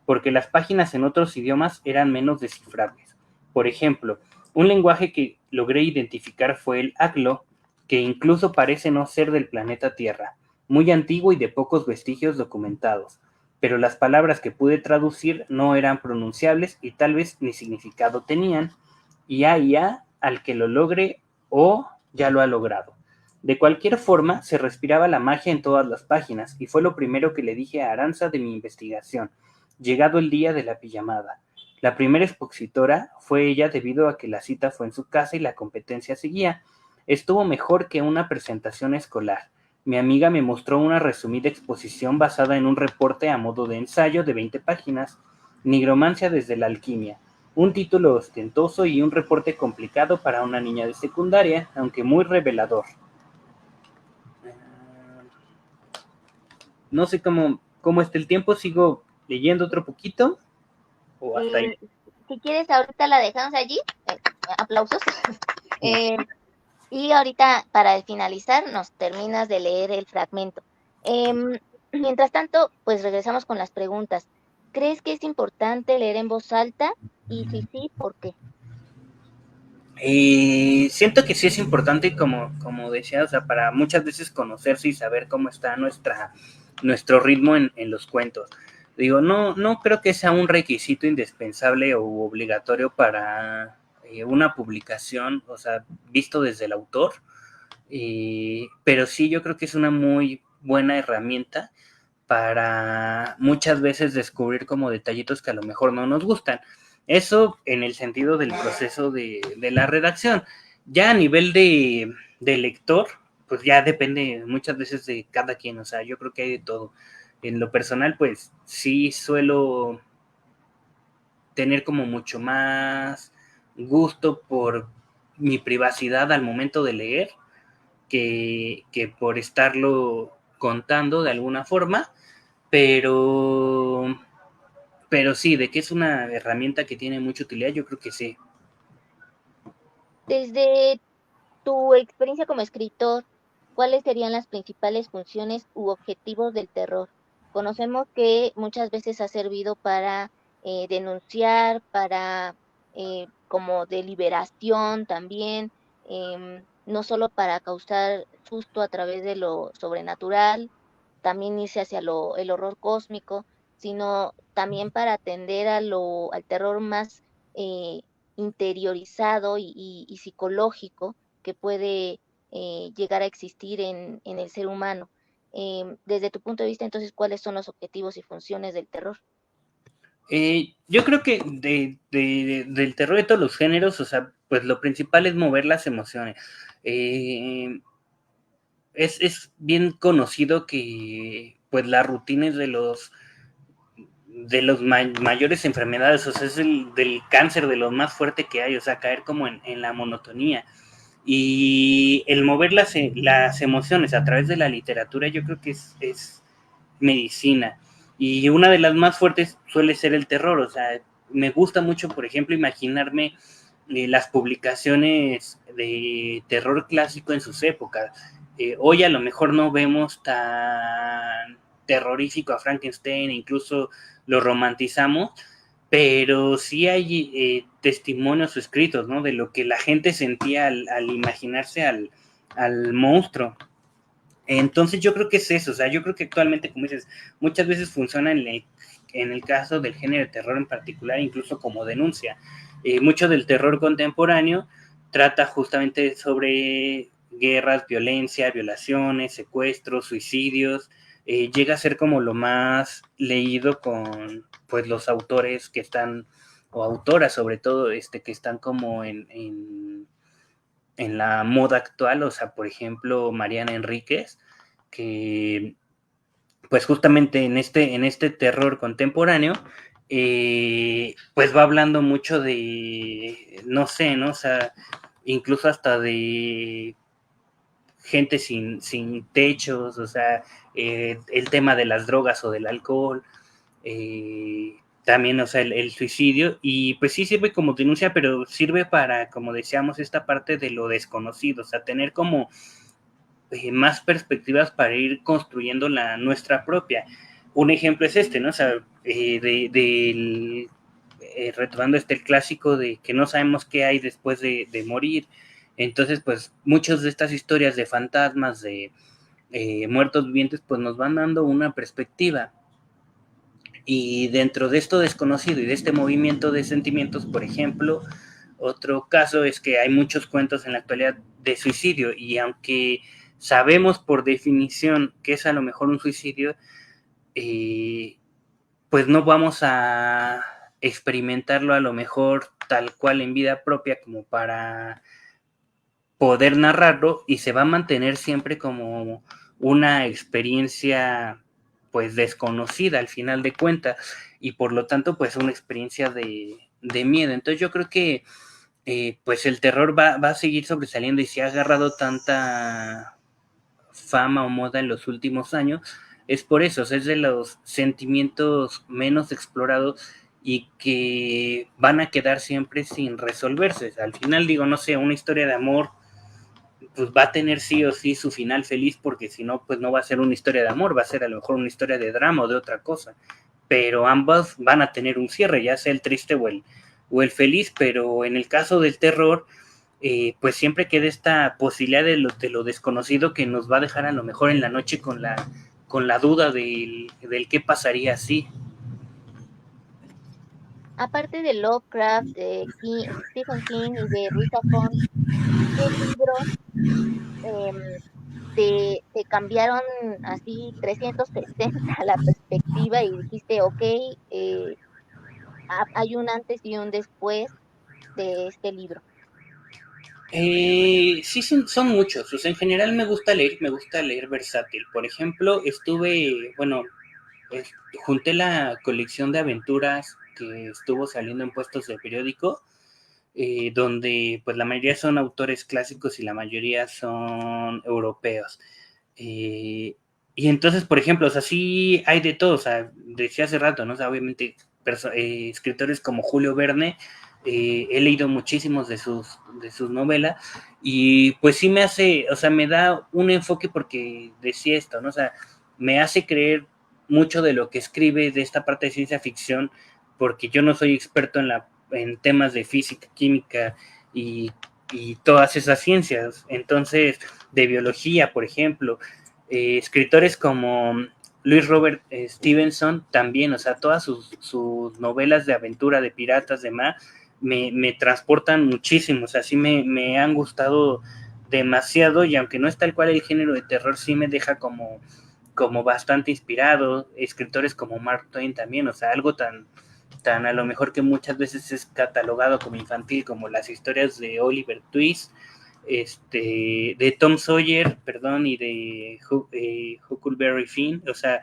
porque las páginas en otros idiomas eran menos descifrables. Por ejemplo, un lenguaje que logré identificar fue el Aglo, que incluso parece no ser del planeta Tierra, muy antiguo y de pocos vestigios documentados, pero las palabras que pude traducir no eran pronunciables y tal vez ni significado tenían, y ya al que lo logre o ya lo ha logrado. De cualquier forma, se respiraba la magia en todas las páginas, y fue lo primero que le dije a Aranza de mi investigación, llegado el día de la pijamada. La primera expositora fue ella debido a que la cita fue en su casa y la competencia seguía. Estuvo mejor que una presentación escolar. Mi amiga me mostró una resumida exposición basada en un reporte a modo de ensayo de 20 páginas, Nigromancia desde la alquimia, un título ostentoso y un reporte complicado para una niña de secundaria, aunque muy revelador. No sé cómo está el tiempo, sigo leyendo otro poquito o hasta ahí. Eh, si quieres, ahorita la dejamos allí. Aplausos. Eh, y ahorita, para finalizar, nos terminas de leer el fragmento. Em, Mientras tanto, pues regresamos con las preguntas. ¿Crees que es importante leer en voz alta? Y si sí, ¿por qué? Siento que sí es importante, como decía, o sea, para muchas veces conocerse y saber cómo está nuestro ritmo en los cuentos. Digo, no creo que sea un requisito indispensable o obligatorio para una publicación, o sea, visto desde el autor, pero sí yo creo que es una muy buena herramienta para muchas veces descubrir como detallitos que a lo mejor no nos gustan. Eso en el sentido del proceso de la redacción. Ya a nivel de lector, pues ya depende muchas veces de cada quien, o sea, yo creo que hay de todo. En lo personal, pues sí suelo tener como mucho más gusto por mi privacidad al momento de leer que por estarlo contando de alguna forma, pero, pero sí, de que es una herramienta que tiene mucha utilidad, yo creo que sí. Desde tu experiencia como escritor, ¿cuáles serían las principales funciones u objetivos del terror? Conocemos que muchas veces ha servido para denunciar, para como deliberación también, no solo para causar susto a través de lo sobrenatural, también irse hacia el horror cósmico, sino también para atender al terror más eh, interiorizado y psicológico que puede llegar a existir en el ser humano. Desde tu punto de vista, entonces, ¿cuáles son los objetivos y funciones del terror? Yo creo que del terror de todos los géneros, o sea, pues lo principal es mover las emociones. Eh, es bien conocido que pues las rutinas de los mayores enfermedades, o sea, es del cáncer de lo más fuerte que hay, o sea, caer como en la monotonía. Y el mover las emociones a través de la literatura, yo creo que es medicina. Y una de las más fuertes suele ser el terror, o sea, me gusta mucho, por ejemplo, imaginarme las publicaciones de terror clásico en sus épocas. Hoy a lo mejor no vemos tan terrorífico a Frankenstein, incluso lo romantizamos, pero sí hay testimonios escritos, ¿no? De lo que la gente sentía al imaginarse al monstruo. Entonces yo creo que es eso, o sea, yo creo que actualmente, como dices, muchas veces funciona en el caso del género de terror en particular, incluso como denuncia. Mucho del terror contemporáneo trata justamente sobre guerras, violencia, violaciones, secuestros, suicidios. Llega a ser como lo más leído con pues los autores que están, o autoras sobre todo, que están como en la moda actual, o sea, por ejemplo, Mariana Enríquez, que pues justamente en este terror contemporáneo, pues va hablando mucho de, no sé, ¿no? O sea, incluso hasta de gente sin techos, o sea, el tema de las drogas o del alcohol, también, o sea, el suicidio, y pues sí sirve como denuncia, pero sirve para, como decíamos, esta parte de lo desconocido, o sea, tener como más perspectivas para ir construyendo la nuestra propia. Un ejemplo es este, ¿no? O sea, retomando el clásico de que no sabemos qué hay después de morir. Entonces, pues, muchas de estas historias de fantasmas, de muertos vivientes, pues nos van dando una perspectiva. Y dentro de esto desconocido y de este movimiento de sentimientos, por ejemplo, otro caso es que hay muchos cuentos en la actualidad de suicidio, y aunque sabemos por definición que es a lo mejor un suicidio, pues no vamos a experimentarlo a lo mejor tal cual en vida propia como para poder narrarlo, y se va a mantener siempre como una experiencia pues desconocida al final de cuentas, y por lo tanto pues una experiencia de miedo. Entonces yo creo que pues el terror va a seguir sobresaliendo, y se ha agarrado tanta fama o moda en los últimos años, es por eso, es de los sentimientos menos explorados y que van a quedar siempre sin resolverse. Al final digo, no sé, una historia de amor pues va a tener sí o sí su final feliz, porque si no, pues no va a ser una historia de amor, va a ser a lo mejor una historia de drama o de otra cosa, pero ambas van a tener un cierre, ya sea el triste o el feliz. Pero en el caso del terror, pues siempre queda esta posibilidad de lo desconocido, que nos va a dejar a lo mejor en la noche con la duda del qué pasaría así. Aparte de Lovecraft, Stephen King y de Ruiz Zafón, ¿qué libros em, te cambiaron así 360 la perspectiva y dijiste, ok, hay un antes y un después de este libro? Sí, son muchos. O sea, en general me gusta leer versátil. Por ejemplo, bueno, pues, junté la colección de aventuras que estuvo saliendo en puestos de periódico, donde pues la mayoría son autores clásicos y la mayoría son europeos. Eh, y entonces, por ejemplo, o sea, sí hay de todo, o sea, decía hace rato, ¿no? O sea, obviamente escritores como Julio Verne, he leído muchísimos de sus novelas, y pues sí me hace, o sea, me da un enfoque, porque decía esto, ¿no? O sea, me hace creer mucho de lo que escribe de esta parte de ciencia ficción, porque yo no soy experto en temas de física, química y, y todas esas ciencias. Entonces, de biología, por ejemplo, escritores como Louis Robert Stevenson también, o sea, todas sus novelas de aventura, de piratas, de mar, me transportan muchísimo, o sea, sí me han gustado demasiado, y aunque no es tal cual el género de terror, sí me deja como bastante inspirado. Escritores como Mark Twain también, o sea, algo tan a lo mejor que muchas veces es catalogado como infantil, como las historias de Oliver Twist, de Tom Sawyer, perdón, y de Huckleberry Finn, o sea,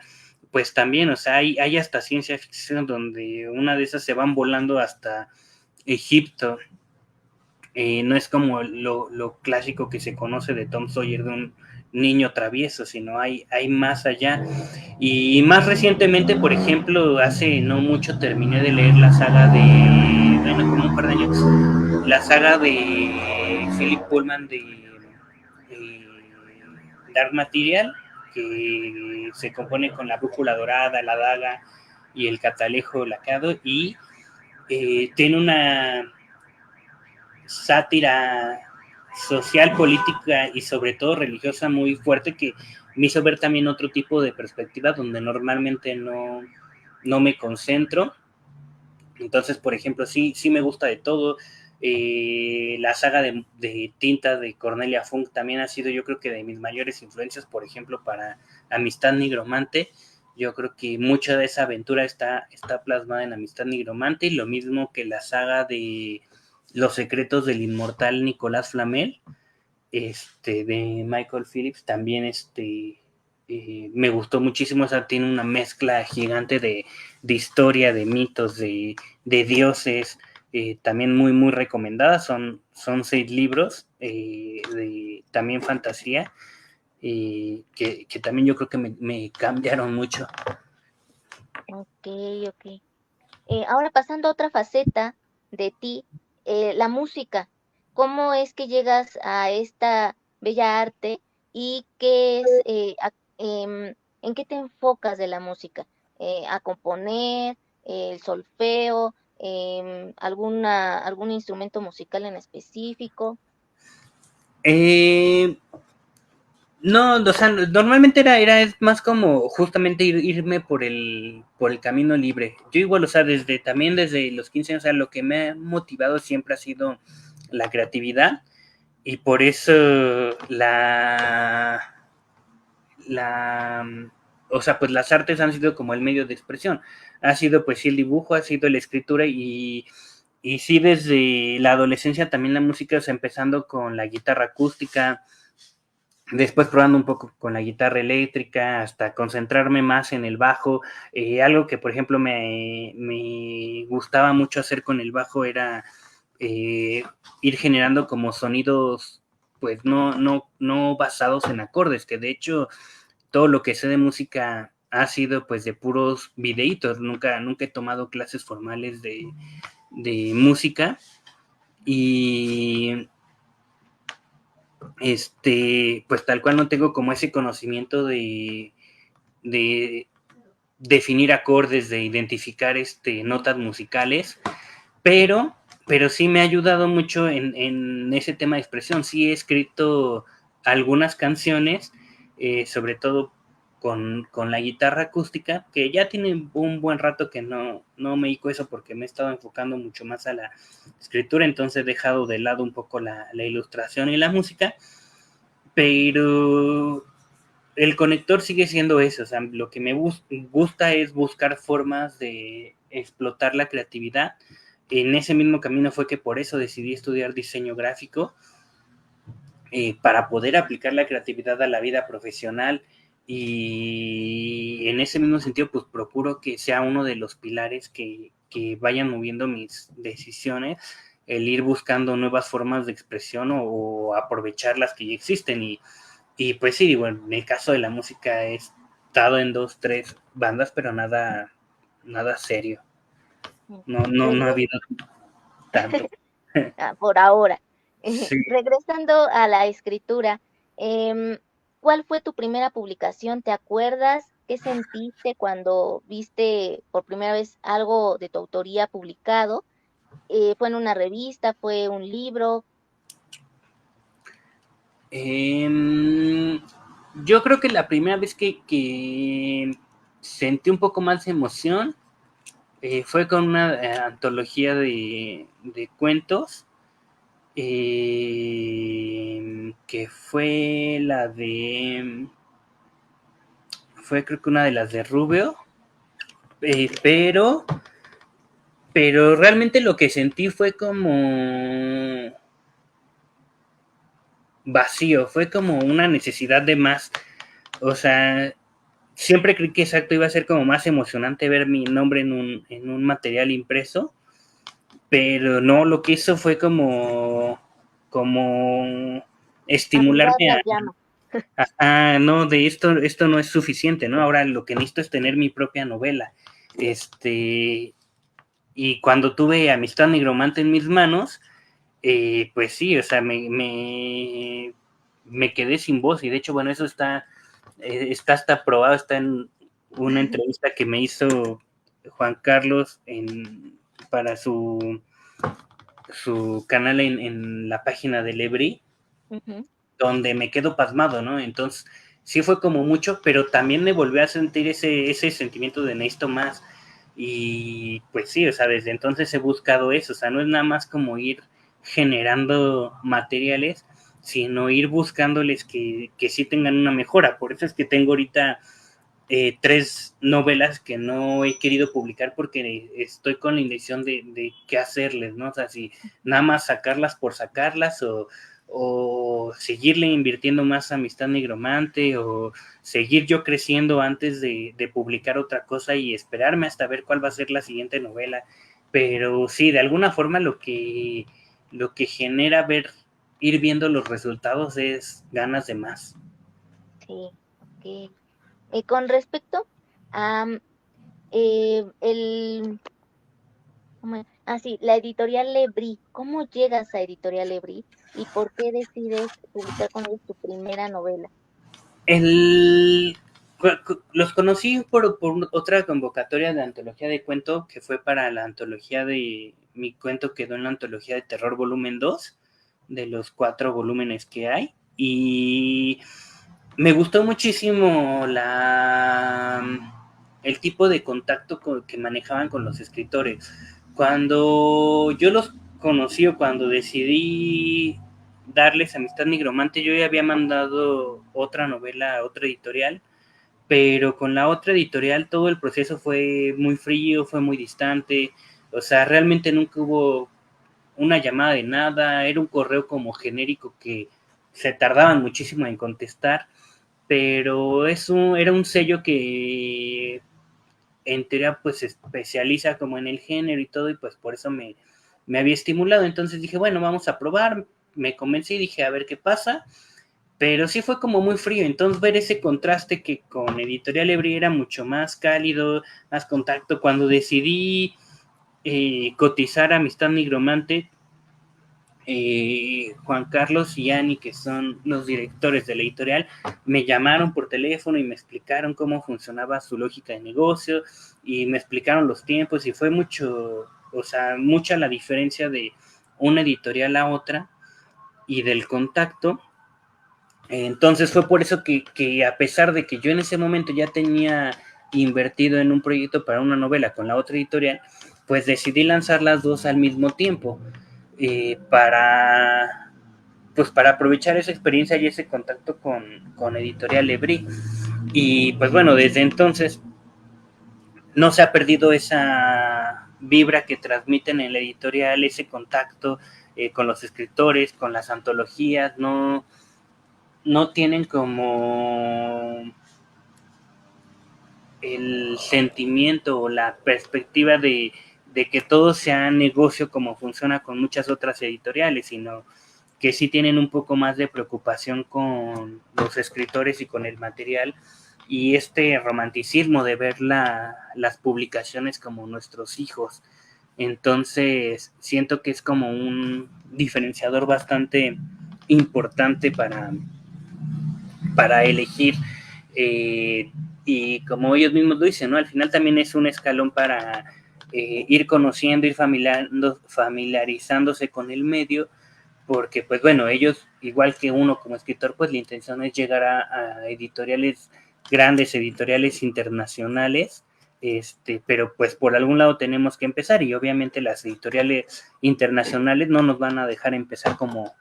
pues también, o sea, hay hasta ciencia ficción donde una de esas se van volando hasta Egipto. No es como lo clásico que se conoce de Tom Sawyer, de un niño travieso, sino hay más allá. Y más recientemente, por ejemplo, hace no mucho terminé de leer la saga bueno, como un par de años, la saga de Philip Pullman de Dark Material, que se compone con la brújula dorada, la daga y el catalejo lacado, y tiene una sátira social, política y sobre todo religiosa muy fuerte, que me hizo ver también otro tipo de perspectiva donde normalmente no me concentro. Entonces, por ejemplo, sí me gusta de todo. La saga de tinta de Cornelia Funk también ha sido, yo creo que de mis mayores influencias, por ejemplo, para Amistad Nigromante. Yo creo que mucha de esa aventura está plasmada en Amistad Nigromante, y lo mismo que la saga de Los secretos del inmortal Nicolás Flamel, de Michael Phillips, también me gustó muchísimo. O sea, tiene una mezcla gigante de historia, de mitos, de dioses, también muy, muy recomendada. Son 6 libros, de también fantasía, que también yo creo que me cambiaron mucho. Ok, ok. Ahora pasando a otra faceta de ti, la música. ¿Cómo es que llegas a esta bella arte y qué es, en qué te enfocas de la música? ¿A componer, el solfeo, algún instrumento musical en específico? Eh, no, o sea, normalmente era es más como justamente irme por el camino libre. Yo igual, o sea, también desde los 15 años, o sea, lo que me ha motivado siempre ha sido la creatividad y por eso la, o sea, pues las artes han sido como el medio de expresión. Ha sido pues sí el dibujo, ha sido la escritura y sí desde la adolescencia también la música, o sea, empezando con la guitarra acústica, después probando un poco con la guitarra eléctrica, hasta concentrarme más en el bajo. Algo que, por ejemplo, me gustaba mucho hacer con el bajo era ir generando como sonidos, pues no basados en acordes, que de hecho todo lo que sé de música ha sido pues de puros videitos, nunca he tomado clases formales de música y pues tal cual no tengo como ese conocimiento de definir acordes, de identificar notas musicales, pero, pero sí me ha ayudado mucho en ese tema de expresión. Sí he escrito algunas canciones, sobre todo con la guitarra acústica, que ya tiene un buen rato que no me dedico a eso porque me he estado enfocando mucho más a la escritura, entonces he dejado de lado un poco la ilustración y la música, pero el conector sigue siendo eso, o sea, lo que me gusta es buscar formas de explotar la creatividad. En ese mismo camino fue que por eso decidí estudiar diseño gráfico, para poder aplicar la creatividad a la vida profesional, y en ese mismo sentido pues procuro que sea uno de los pilares que vayan moviendo mis decisiones, el ir buscando nuevas formas de expresión o aprovechar las que ya existen y pues sí, bueno, en el caso de la música he estado en 2, 3 bandas, pero nada serio. Mm. No ha Regre- habido tanto. por ahora. Sí. Regresando a la escritura, em, ¿cuál fue tu primera publicación? ¿Te acuerdas? ¿Qué sentiste cuando viste por primera vez algo de tu autoría publicado? ¿Fue en una revista? ¿Fue un libro? Em, yo creo que la primera vez que sentí un poco más de emoción fue con una antología de cuentos, que fue fue creo que una de las de Rubio, eh, pero, pero realmente lo que sentí fue como vacío, fue como una necesidad de más. O sea, siempre creí que exacto iba a ser como más emocionante ver mi nombre en un material impreso, pero no, lo que hizo fue como Avivar estimularme la llama. no, de esto no es suficiente, ¿no? Ahora lo que necesito es tener mi propia novela. Y cuando tuve Amistad Nigromante en mis manos, pues sí, o sea, me quedé sin voz y de hecho, bueno, eso está hasta probado, está en una entrevista que me hizo Juan Carlos para su canal en la página de Lebri, Ujú. donde me quedo pasmado, ¿no? Entonces, sí fue como mucho, pero también me volví a sentir ese sentimiento de necesito más. Y pues sí, o sea, desde entonces he buscado eso, o sea, no es nada más como ir generando materiales, sino ir buscándoles que sí tengan una mejora. Por eso es que tengo ahorita 3 novelas que no he querido publicar porque estoy con la intención de qué hacerles, ¿no? O sea, si nada más sacarlas por sacarlas o seguirle invirtiendo más a Amistad Nigromante o seguir yo creciendo antes de publicar otra cosa y esperarme hasta ver cuál va a ser la siguiente novela. Pero sí, de alguna forma lo que genera ver ir viendo los resultados es ganas de más. Sí, ok. Con respecto a el, sí, la editorial Lebrí, ¿cómo llegas a Editorial Lebrí y por qué decides publicar con ellos tu primera novela? El, los conocí por otra convocatoria de antología de cuento que fue para la antología de mi cuento quedó en la antología de terror volumen 2 de los 4 volúmenes que hay y me gustó muchísimo el tipo de contacto que manejaban con los escritores. Cuando yo los conocí o cuando decidí darles Amistad Nigromante, yo ya había mandado otra novela a otra editorial, pero con la otra editorial todo el proceso fue muy frío, fue muy distante, o sea, realmente nunca hubo una llamada de nada, era un correo como genérico que se tardaban muchísimo en contestar, pero era un sello que en teoría pues se especializa como en el género y todo, y pues por eso me había estimulado. Entonces dije, bueno, vamos a probar, me convencí, dije, a ver qué pasa, pero sí fue como muy frío. Entonces ver ese contraste que con Editorial Ebri era mucho más cálido, más contacto. Cuando decidí cotizar Amistad Nigromante, Juan Carlos y Ani, que son los directores de la editorial, me llamaron por teléfono y me explicaron cómo funcionaba su lógica de negocio y me explicaron los tiempos y fue mucho, o sea, mucha la diferencia de una editorial a otra y del contacto. Entonces fue por eso que a pesar de que yo en ese momento ya tenía invertido en un proyecto para una novela con la otra editorial, pues decidí lanzar las dos al mismo tiempo para pues para aprovechar esa experiencia y ese contacto con Editorial Lebrí. Y pues bueno, desde entonces no se ha perdido esa vibra que transmiten en la editorial, ese contacto con los escritores, con las antologías, no tienen como el sentimiento o la perspectiva de que todo sea negocio como funciona con muchas otras editoriales, sino que sí tienen un poco más de preocupación con los escritores y con el material y este romanticismo de ver las publicaciones como nuestros hijos. Entonces, siento que es como un diferenciador bastante importante para elegir y como ellos mismos lo dicen, ¿no? Al final también es un escalón para ir conociendo, ir familiarizándose con el medio, porque pues bueno, ellos, igual que uno como escritor, pues la intención es llegar a editoriales grandes, editoriales internacionales, pero pues por algún lado tenemos que empezar y obviamente las editoriales internacionales no nos van a dejar empezar como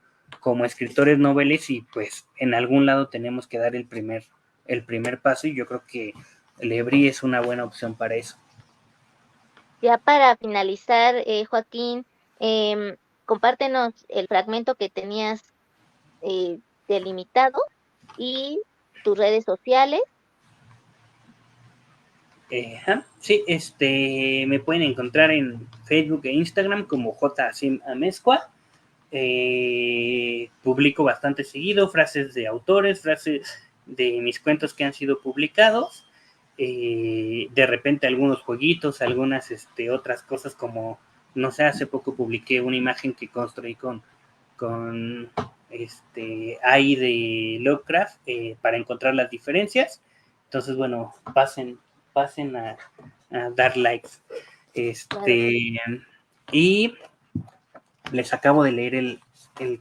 escritores noveles y pues en algún lado tenemos que dar el primer paso y yo creo que Lebrí es una buena opción para eso. Ya para finalizar, Joaquín, em, compártenos el fragmento que tenías eh, delimitado y tus redes sociales. Sí, me pueden encontrar en Facebook e Instagram como JSim Amezcua. Publico bastante seguido frases de autores, frases de mis cuentos que han sido publicados. De repente algunos jueguitos, algunas otras cosas como, no sé, hace poco publiqué una imagen que construí con AI de Lovecraft para encontrar las diferencias. Entonces, bueno, pasen a dar likes. Claro que sí. Y les acabo de leer el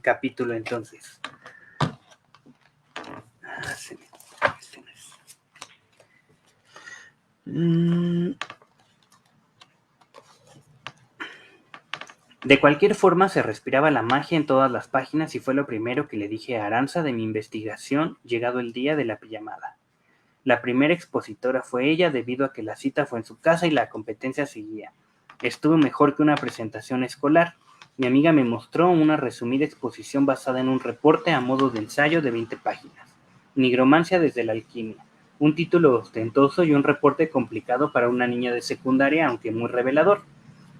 capítulo entonces. Ah, se me, este no es. De cualquier forma se respiraba la magia en todas las páginas y fue lo primero que le dije a Aranza de mi investigación llegado el día de la pijamada. La primera expositora fue ella debido a que la cita fue en su casa y la competencia seguía. Estuvo mejor que una presentación escolar. Mi amiga me mostró una resumida exposición basada en un reporte a modo de ensayo de 20 páginas. Nigromancia desde la alquimia. Un título ostentoso y un reporte complicado para una niña de secundaria, aunque muy revelador.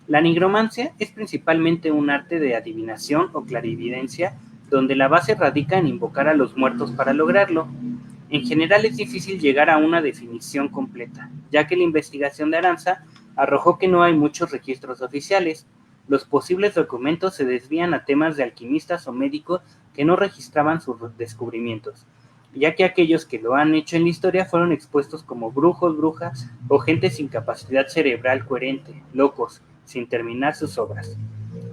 La nigromancia es principalmente un arte de adivinación o clarividencia donde la base radica en invocar a los muertos para lograrlo. En general es difícil llegar a una definición completa, ya que la investigación de Arantxa arrojó que no hay muchos registros oficiales. Los posibles documentos se desvían a temas de alquimistas o médicos que no registraban sus descubrimientos, ya que aquellos que lo han hecho en la historia fueron expuestos como brujos, brujas o gente sin capacidad cerebral coherente, locos, sin terminar sus obras.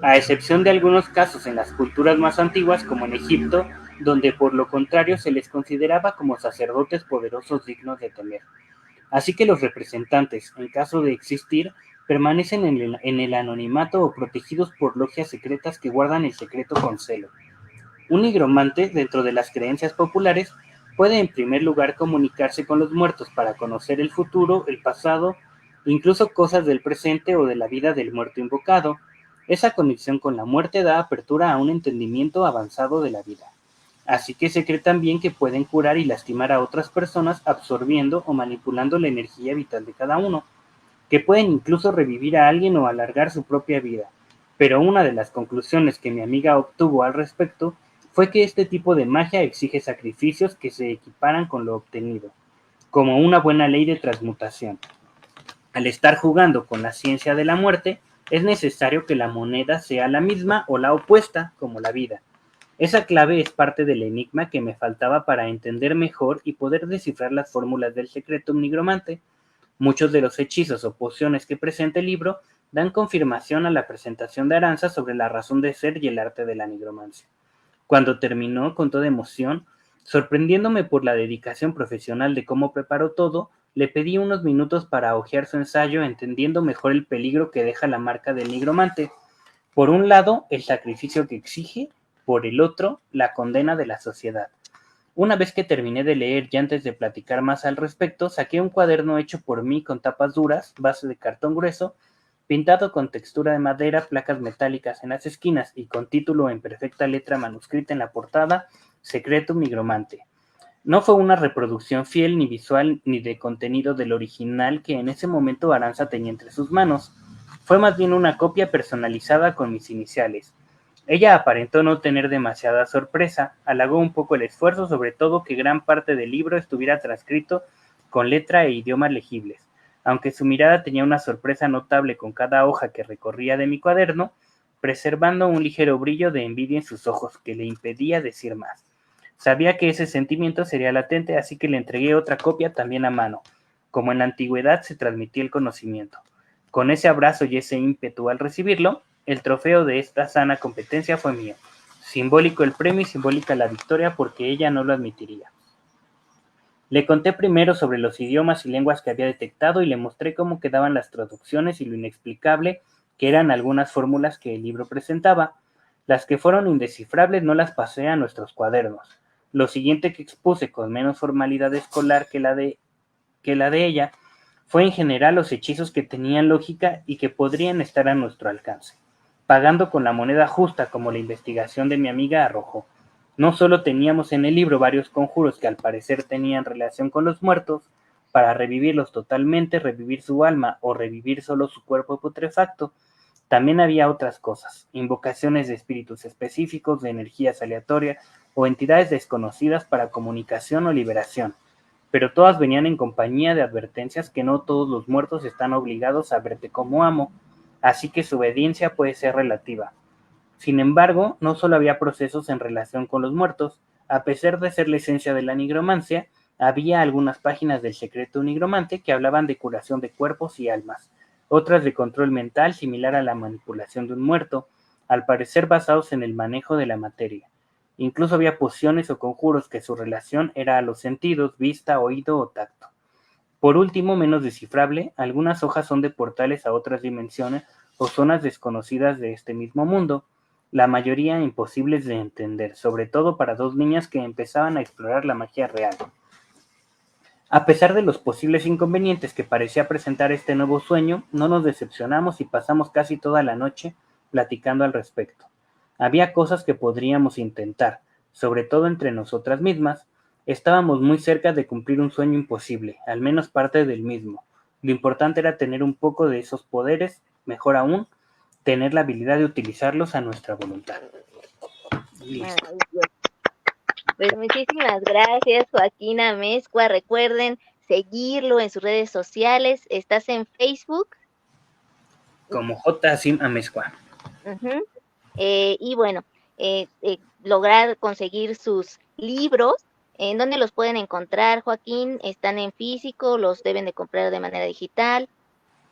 A excepción de algunos casos en las culturas más antiguas, como en Egipto, donde por lo contrario se les consideraba como sacerdotes poderosos dignos de temer. Así que los representantes, en caso de existir, permanecen en el anonimato o protegidos por logias secretas que guardan el secreto con celo. Un nigromante, dentro de las creencias populares, puede en primer lugar comunicarse con los muertos para conocer el futuro, el pasado, incluso cosas del presente o de la vida del muerto invocado. Esa conexión con la muerte da apertura a un entendimiento avanzado de la vida. Así que se cree también que pueden curar y lastimar a otras personas absorbiendo o manipulando la energía vital de cada uno, que pueden incluso revivir a alguien o alargar su propia vida. Pero una de las conclusiones que mi amiga obtuvo al respecto fue que este tipo de magia exige sacrificios que se equiparan con lo obtenido, como una buena ley de transmutación. Al estar jugando con la ciencia de la muerte, es necesario que la moneda sea la misma o la opuesta, como la vida. Esa clave es parte del enigma que me faltaba para entender mejor y poder descifrar las fórmulas del secretum nigromante. Muchos de los hechizos o pociones que presenta el libro dan confirmación a la presentación de Arantxa sobre la razón de ser y el arte de la nigromancia. Cuando terminó con toda emoción, sorprendiéndome por la dedicación profesional de cómo preparó todo, le pedí unos minutos para hojear su ensayo, entendiendo mejor el peligro que deja la marca del nigromante. Por un lado, el sacrificio que exige, por el otro, la condena de la sociedad. Una vez que terminé de leer y antes de platicar más al respecto, saqué un cuaderno hecho por mí con tapas duras, base de cartón grueso, pintado con textura de madera, placas metálicas en las esquinas y con título en perfecta letra manuscrita en la portada, Secretum Nigromante. No fue una reproducción fiel ni visual ni de contenido del original que en ese momento Arantxa tenía entre sus manos. Fue más bien una copia personalizada con mis iniciales. Ella aparentó no tener demasiada sorpresa, halagó un poco el esfuerzo, sobre todo que gran parte del libro estuviera transcrito con letra e idioma legibles. Aunque su mirada tenía una sorpresa notable con cada hoja que recorría de mi cuaderno, preservando un ligero brillo de envidia en sus ojos que le impedía decir más. Sabía que ese sentimiento sería latente, así que le entregué otra copia también a mano, como en la antigüedad se transmitía el conocimiento. Con ese abrazo y ese ímpetu al recibirlo, el trofeo de esta sana competencia fue mío. Simbólico el premio y simbólica la victoria porque ella no lo admitiría. Le conté primero sobre los idiomas y lenguas que había detectado y le mostré cómo quedaban las traducciones y lo inexplicable que eran algunas fórmulas que el libro presentaba. Las que fueron indescifrables no las pasé a nuestros cuadernos. Lo siguiente que expuse con menos formalidad escolar que la de ella fue en general los hechizos que tenían lógica y que podrían estar a nuestro alcance, pagando con la moneda justa como la investigación de mi amiga arrojó. No solo teníamos en el libro varios conjuros que al parecer tenían relación con los muertos, para revivirlos totalmente, revivir su alma o revivir solo su cuerpo putrefacto, también había otras cosas, invocaciones de espíritus específicos, de energías aleatorias o entidades desconocidas para comunicación o liberación, pero todas venían en compañía de advertencias que no todos los muertos están obligados a verte como amo, así que su obediencia puede ser relativa. Sin embargo, no solo había procesos en relación con los muertos, a pesar de ser la esencia de la nigromancia, había algunas páginas del secreto nigromante que hablaban de curación de cuerpos y almas, otras de control mental similar a la manipulación de un muerto, al parecer basados en el manejo de la materia. Incluso había pociones o conjuros que su relación era a los sentidos, vista, oído o tacto. Por último, menos descifrable, algunas hojas son de portales a otras dimensiones o zonas desconocidas de este mismo mundo, la mayoría imposibles de entender, sobre todo para dos niñas que empezaban a explorar la magia real. A pesar de los posibles inconvenientes que parecía presentar este nuevo sueño, no nos decepcionamos y pasamos casi toda la noche platicando al respecto. Había cosas que podríamos intentar, sobre todo entre nosotras mismas. Estábamos muy cerca de cumplir un sueño imposible, al menos parte del mismo. Lo importante era tener un poco de esos poderes, mejor aún, tener la habilidad de utilizarlos a nuestra voluntad. Listo. Maravilloso. Pues muchísimas gracias, Joaquín Amezcua. Recuerden seguirlo en sus redes sociales. ¿Estás en Facebook? Como J. Sim Amezcua. Ujú. Y bueno, lograr conseguir sus libros. ¿En dónde los pueden encontrar, Joaquín? ¿Están en físico? ¿Los deben de comprar de manera digital?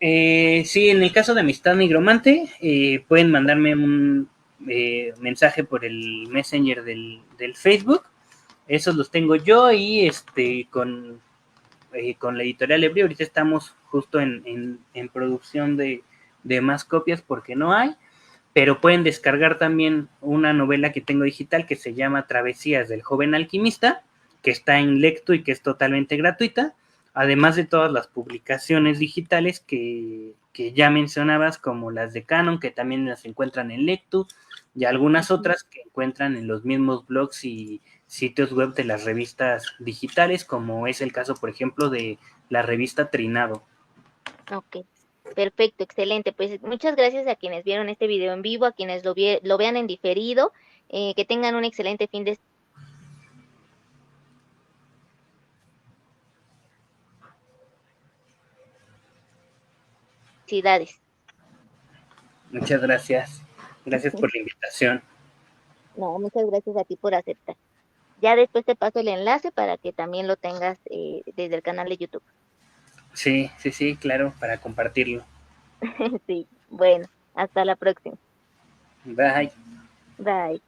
Sí, en el caso de Amistad Nigromante, pueden mandarme un mensaje por el Messenger del Facebook. Esos los tengo yo y con la editorial Ebrio. Ahorita estamos justo en producción de más copias porque no hay, pero pueden descargar también una novela que tengo digital que se llama Travesías del joven alquimista, que está en Lectu y que es totalmente gratuita, además de todas las publicaciones digitales que ya mencionabas, como las de Canon, que también las encuentran en Lectu, y algunas otras que encuentran en los mismos blogs y sitios web de las revistas digitales, como es el caso, por ejemplo, de la revista Trinado. Ok, perfecto, excelente. Pues muchas gracias a quienes vieron este video en vivo, a quienes lo vean en diferido, que tengan un excelente fin de felicidades. Muchas gracias. Gracias por la invitación. No, muchas gracias a ti por aceptar. Ya después te paso el enlace para que también lo tengas desde el canal de YouTube. Sí, sí, sí, claro, para compartirlo. Sí, bueno, hasta la próxima. Bye. Bye.